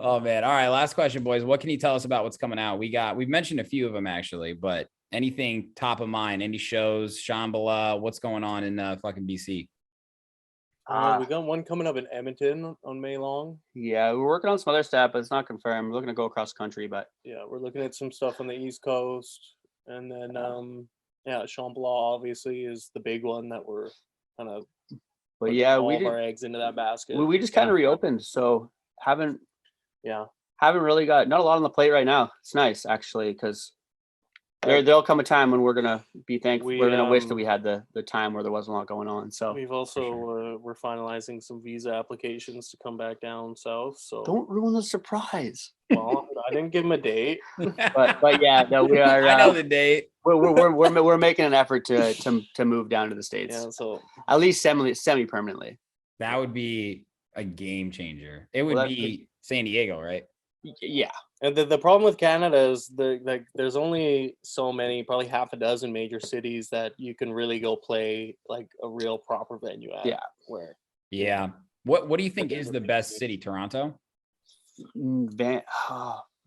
Oh man. All right. Last question, boys. What can you tell us about what's coming out? We've mentioned a few of them actually, but anything top of mind, any shows, Shambhala, what's going on in fucking BC? We got one coming up in Edmonton on May long. Yeah, we're working on some other stuff, but it's not confirmed. We're looking to go across the country, but yeah, we're looking at some stuff on the East Coast, and then Shambhala obviously is the big one that we're kind of. But yeah, all of our eggs into that basket. We just kind of reopened, so haven't really got not a lot on the plate right now. It's nice actually because there'll come a time when we're gonna be thankful. We're gonna wish that we had the time where there wasn't a lot going on. So we've also we're finalizing some visa applications to come back down south. So don't ruin the surprise. Well, I didn't give him a date, but yeah, no, we are. I know the date. We're making an effort to move down to the States. Yeah, so at least semi permanently. That would be a game changer. It would be San Diego, right? Yeah. And the problem with Canada is there's only so many, probably half a dozen major cities that you can really go play like a real proper venue at. Yeah. Yeah. What do you think is the best city? Toronto?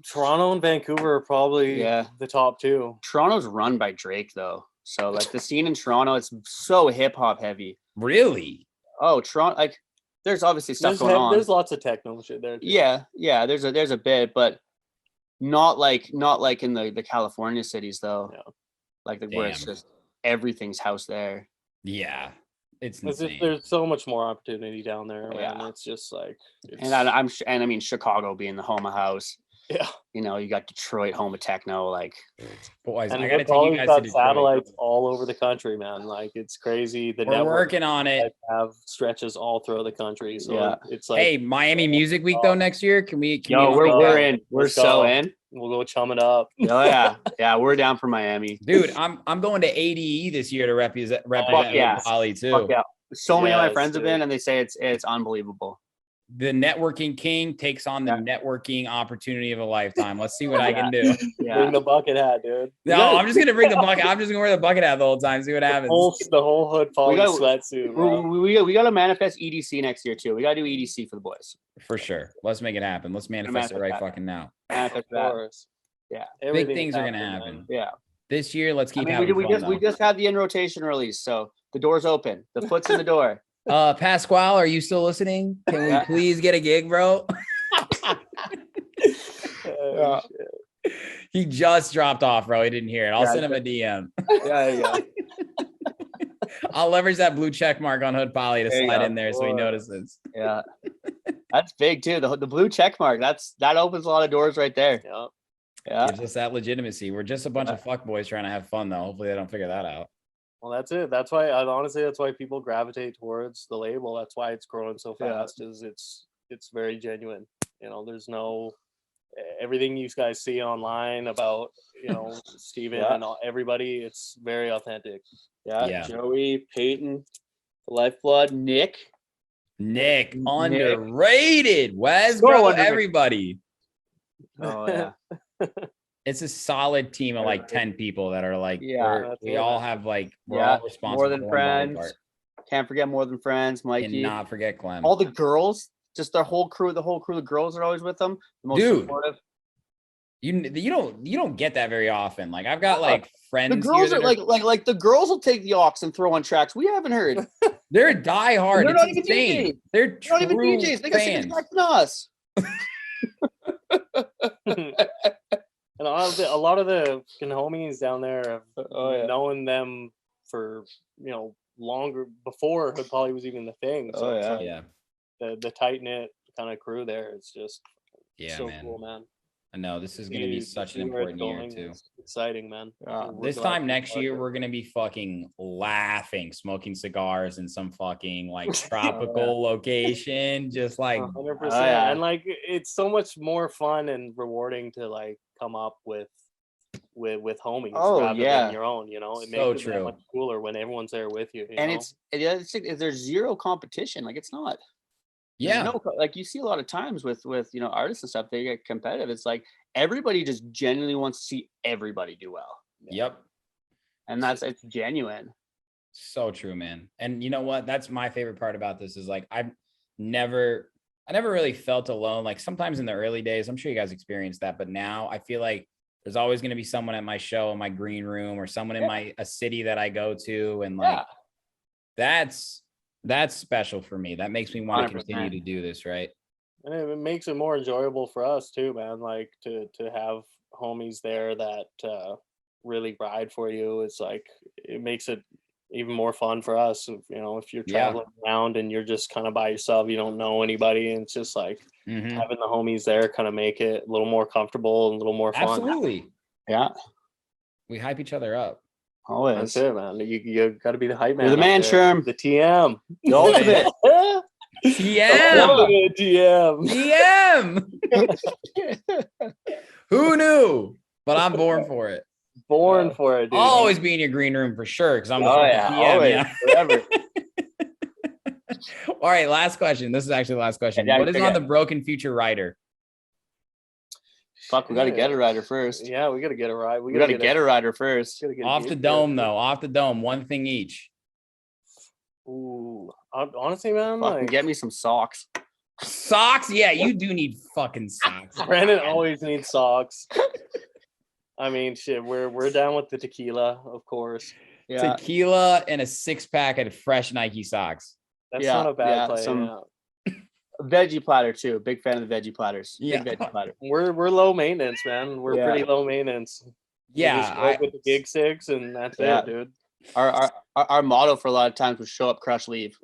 Toronto and Vancouver are probably the top two. Toronto's run by Drake though. So like the scene in Toronto, it's so hip hop heavy. Really? Oh, Toronto, like there's obviously stuff going on. There's lots of techno shit there too. Yeah, there's a bit, but not like in the California cities though. Yeah. Like where it's just everything's house there. Yeah. It's insane. There's so much more opportunity down there, man. It's just like I mean Chicago being the home of house. Yeah. You know, you got Detroit, home of techno, like boys. And I gotta take you guys to Detroit. Satellites all over the country, man. Like it's crazy. We're working on it. Have stretches all throughout the country. So it's like, hey, Miami Music Week though next year. Can we? We're in. We're so in. We'll go chum it up. Oh yeah, we're down for Miami, dude. I'm going to ADE this year to represent Poly too. Fuck yeah. So many of my friends have been, and they say it's unbelievable. The networking king takes on the networking opportunity of a lifetime. Let's see what I can do. Bring the bucket hat, dude. No, I'm just gonna bring the bucket. I'm just gonna wear the bucket hat the whole time. See what happens. The whole hood poly sweatsuit. We got to manifest EDC next year too. We got to do EDC for the boys. For sure. Let's make it happen. Let's manifest it right fucking now. Manifest that. Yeah. Big things are gonna happen. Yeah. This year, let's keep having fun. We just had the in rotation release, so the door's open. The foot's in the door. Pasquale, are you still listening? Can we please get a gig, bro? He just dropped off, bro. He didn't hear it. I'll send him a DM. Yeah. I'll leverage that blue check mark on Hood Poly to slide in there so he notices. Yeah. That's big too. The blue check mark. That opens a lot of doors right there. Yeah. Gives us that legitimacy. We're just a bunch of fuckboys trying to have fun though. Hopefully they don't figure that out. Well, that's it. That's why that's why people gravitate towards the label. That's why it's growing so fast. Is it's very genuine. You know, there's no everything you guys see online about, you know, Steven and everybody. It's very authentic. Yeah. Joey, Peyton, the Lifeblood, Nick, underrated. Wes, bro, everybody. Oh yeah. It's a solid team of like 10 people that are like, we all have like, we're all responsible. More Than Friends. Can't forget More Than Friends, Mikey. And not forget Clem. All the girls, just their whole crew, the girls are always with them. The most supportive. You don't get that very often. Like I've got like friends. The girls are like the girls will take the aux and throw on tracks. We haven't heard. They're diehard. They're not even DJs. They're not even DJs. They got same respect than us. And a lot of the homies down there have known them for, you know, longer before Hood Poly was even the thing. So the tight knit kind of crew there. It's just so cool, man. I know this is going to be such an important year too. It's exciting, man. This time next year, we're going to be fucking laughing, smoking cigars in some fucking like tropical location. Just like 100%. And like, it's so much more fun and rewarding to like come up with homies rather than your own, you know. It makes it much cooler when everyone's there with you. And it's there's zero competition. Like it's not. Like you see a lot of times with you know artists and stuff, they get competitive. It's like everybody just genuinely wants to see everybody do well. Yep. And it's genuine. So true, man. And you know what? That's my favorite part about this is like I never really felt alone. Like sometimes in the early days, I'm sure you guys experienced that, but now I feel like there's always going to be someone at my show in my green room or someone in a city that I go to, and like that's special for me. That makes me want to continue to do this, right? And it makes it more enjoyable for us too, man. Like to have homies there that really ride for you. It's like it makes it even more fun for us. You know, if you're traveling around and you're just kind of by yourself, you don't know anybody, and it's just like having the homies there kind of make it a little more comfortable and a little more fun. Absolutely. Yeah. We hype each other up. Always. That's it, man. You got to be the hype man. You're the man, Sherm. The TM. The ultimate. TM. Who knew? But I'm born for it. Born for it, dude. I'll always be in your green room for sure because I'm the TM. Always, forever. All right, last question. This is actually the last question. What is on the Broken Future Rider? Fuck, we got to get a rider first. Yeah, we got to get a ride. We got to get a rider first. Off the dome, though. Off the dome. One thing each. Ooh, honestly, man, fucking get me some socks. Socks? Yeah, you do need fucking socks. Brandon always needs socks. I mean, shit, we're down with the tequila, of course. Yeah. Tequila and a 6-pack of fresh Nike socks. That's not a bad play. Veggie platter too. Big fan of the veggie platters. Yeah. Big veggie platter. We're low maintenance, man. We're pretty low maintenance. Yeah. With the gig six, and that's it, dude. Our motto for a lot of times was show up, crush, leave.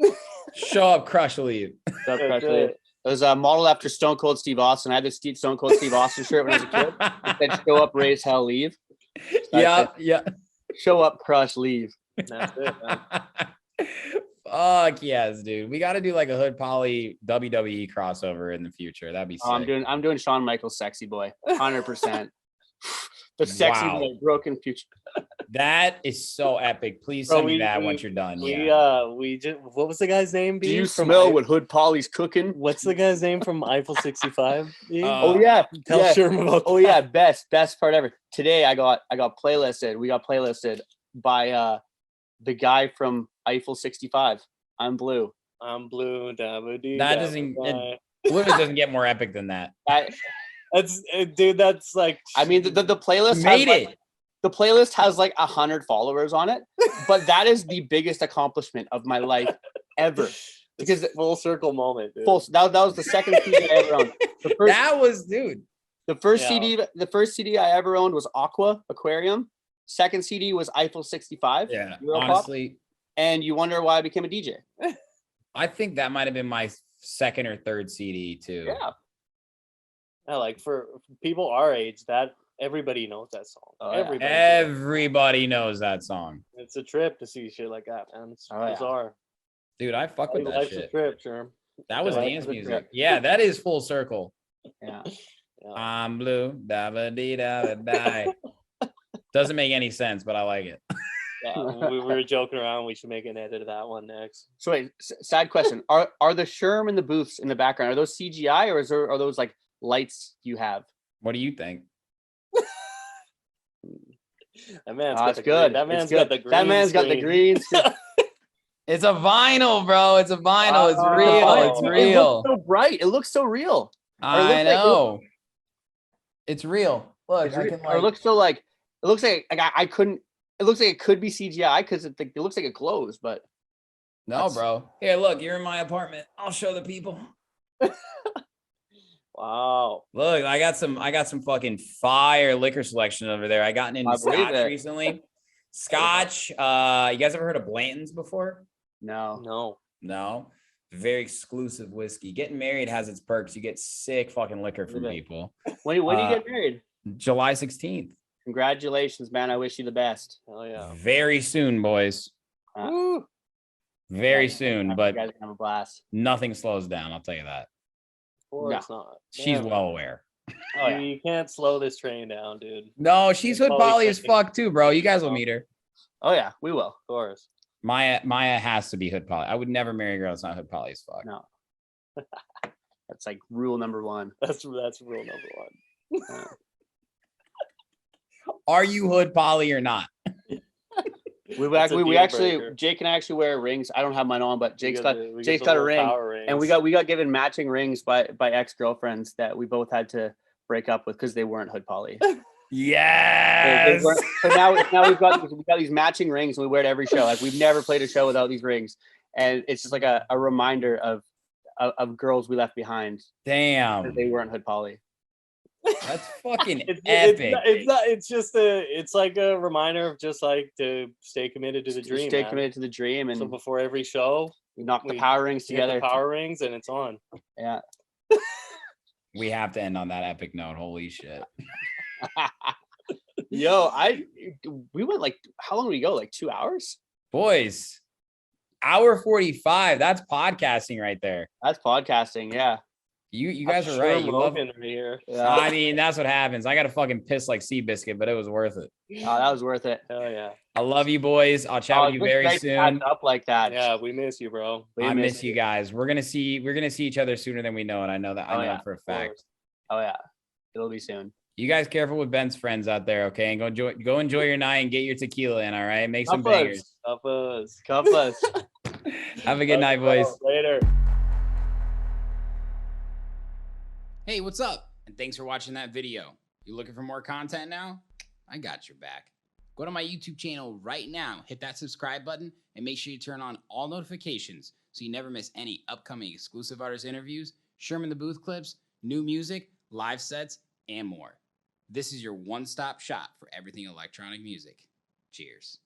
Show up, crush, leave. Show up, crush, leave. It was a model after Stone Cold Steve Austin. I had this Stone Cold Steve Austin shirt when I was a kid. It said show up, raise hell, leave. So yeah. Show up, crush, leave. That's it, man. Fuck yes, dude. We got to do like a Hood Poly WWE crossover in the future. That'd be sick. I'm doing Shawn Michaels Sexy Boy. 100%. The Sexy Boy Broken Future. That is so epic. Please send me that once you're done. We just, what was the guy's name? Do you smell what Hood Polly's cooking? What's the guy's name from Eiffel 65? Oh yeah, tell Sherm about that. Oh yeah, best part ever. Today I got playlisted. We got playlisted by the guy from Eiffel 65. I'm blue. I'm blue. That doesn't. Literally doesn't get more epic than that. That's dude. That's like. I mean, the playlist made has, it. Like, the playlist has like 100 followers on it, but that is the biggest accomplishment of my life ever. Because full circle moment. Dude. That was the second CD I ever owned. The first CD I ever owned was Aquarium. Second CD was Eiffel 65. Yeah, Europop, honestly. And you wonder why I became a DJ. I think that might have been my second or third CD too. Yeah, like for people our age, that everybody knows that song. Everybody knows that song. It's a trip to see shit like that, man. It's bizarre. Dude, I fuck with that life's shit. A trip, sure. That was dance music. Yeah, that is full circle. Yeah. I'm blue. Da-ba-dee-da-da-die. Doesn't make any sense, but I like it. Yeah, we were joking around. We should make an edit of that one next. So wait, sad question. Are the Sherm and the booths in the background, are those CGI or are those like lights you have? What do you think? That man's got the good. That man's got the green. That man's got the green. It's a vinyl, bro. It's a vinyl. It's real. It's real. It looks so bright. It looks so real. I know. It's real. Look, it looks so like. It looks like I couldn't. It looks like it could be CGI because it looks like it glows, but no, bro. Here, look. You're in my apartment. I'll show the people. Wow. Look, I got some fucking fire liquor selection over there. I gotten into Scotch recently. Scotch. You guys ever heard of Blanton's before? No. Very exclusive whiskey. Getting married has its perks. You get sick fucking liquor from people. When do you get married? July 16th. Congratulations, man. I wish you the best. Oh yeah. Very soon, boys. Very soon, but you guys are gonna have a blast. Nothing slows down, I'll tell you that. Of course not. She's well aware. Oh, yeah. You can't slow this train down, dude. No, she's Hood Poly as fuck too, bro. You guys will meet her. Oh yeah, we will. Of course. Maya has to be Hood Poly. I would never marry a girl that's not Hood Poly as fuck. No. That's like rule number one. That's rule number one. Are you Hood Poly or not? we actually Jake and I actually wear rings. I don't have mine on, but Jake's got a ring, and we got given matching rings by ex-girlfriends that we both had to break up with because they weren't Hood Poly. Yes. So now we've got these matching rings, and we wear it every show. Like we've never played a show without these rings, and it's just like a reminder of girls we left behind. Damn. They weren't Hood Poly. That's fucking epic. It's like a reminder of just like to stay committed to the dream. Stay committed to the dream, and so before every show, we knock the power rings together. The power rings, and it's on. Yeah. We have to end on that epic note. Holy shit. Yo, we went like, how long did we go? Like 2 hours? Boys, hour 45. That's podcasting right there. That's podcasting, yeah. You guys are right. You love it here. Yeah. I mean, that's what happens. I got to fucking piss like Seabiscuit, but it was worth it. Oh, that was worth it. Hell yeah. I love you boys. I'll chat with you very soon. Up like that. Yeah, we miss you, bro. I miss you guys. We're gonna see each other sooner than we know, and I know that. I know for a fact. Oh yeah, it'll be soon. You guys careful with Ben's friends out there, okay? And go enjoy your night and get your tequila in, all right? Make some bangers. Cup us. Have a good night, boys. Later. Hey, what's up? And thanks for watching that video. You looking for more content now? I got your back. Go to my YouTube channel right now, hit that subscribe button, and make sure you turn on all notifications so you never miss any upcoming exclusive artist interviews, Sherman the Booth clips, new music, live sets, and more. This is your one-stop shop for everything electronic music. Cheers.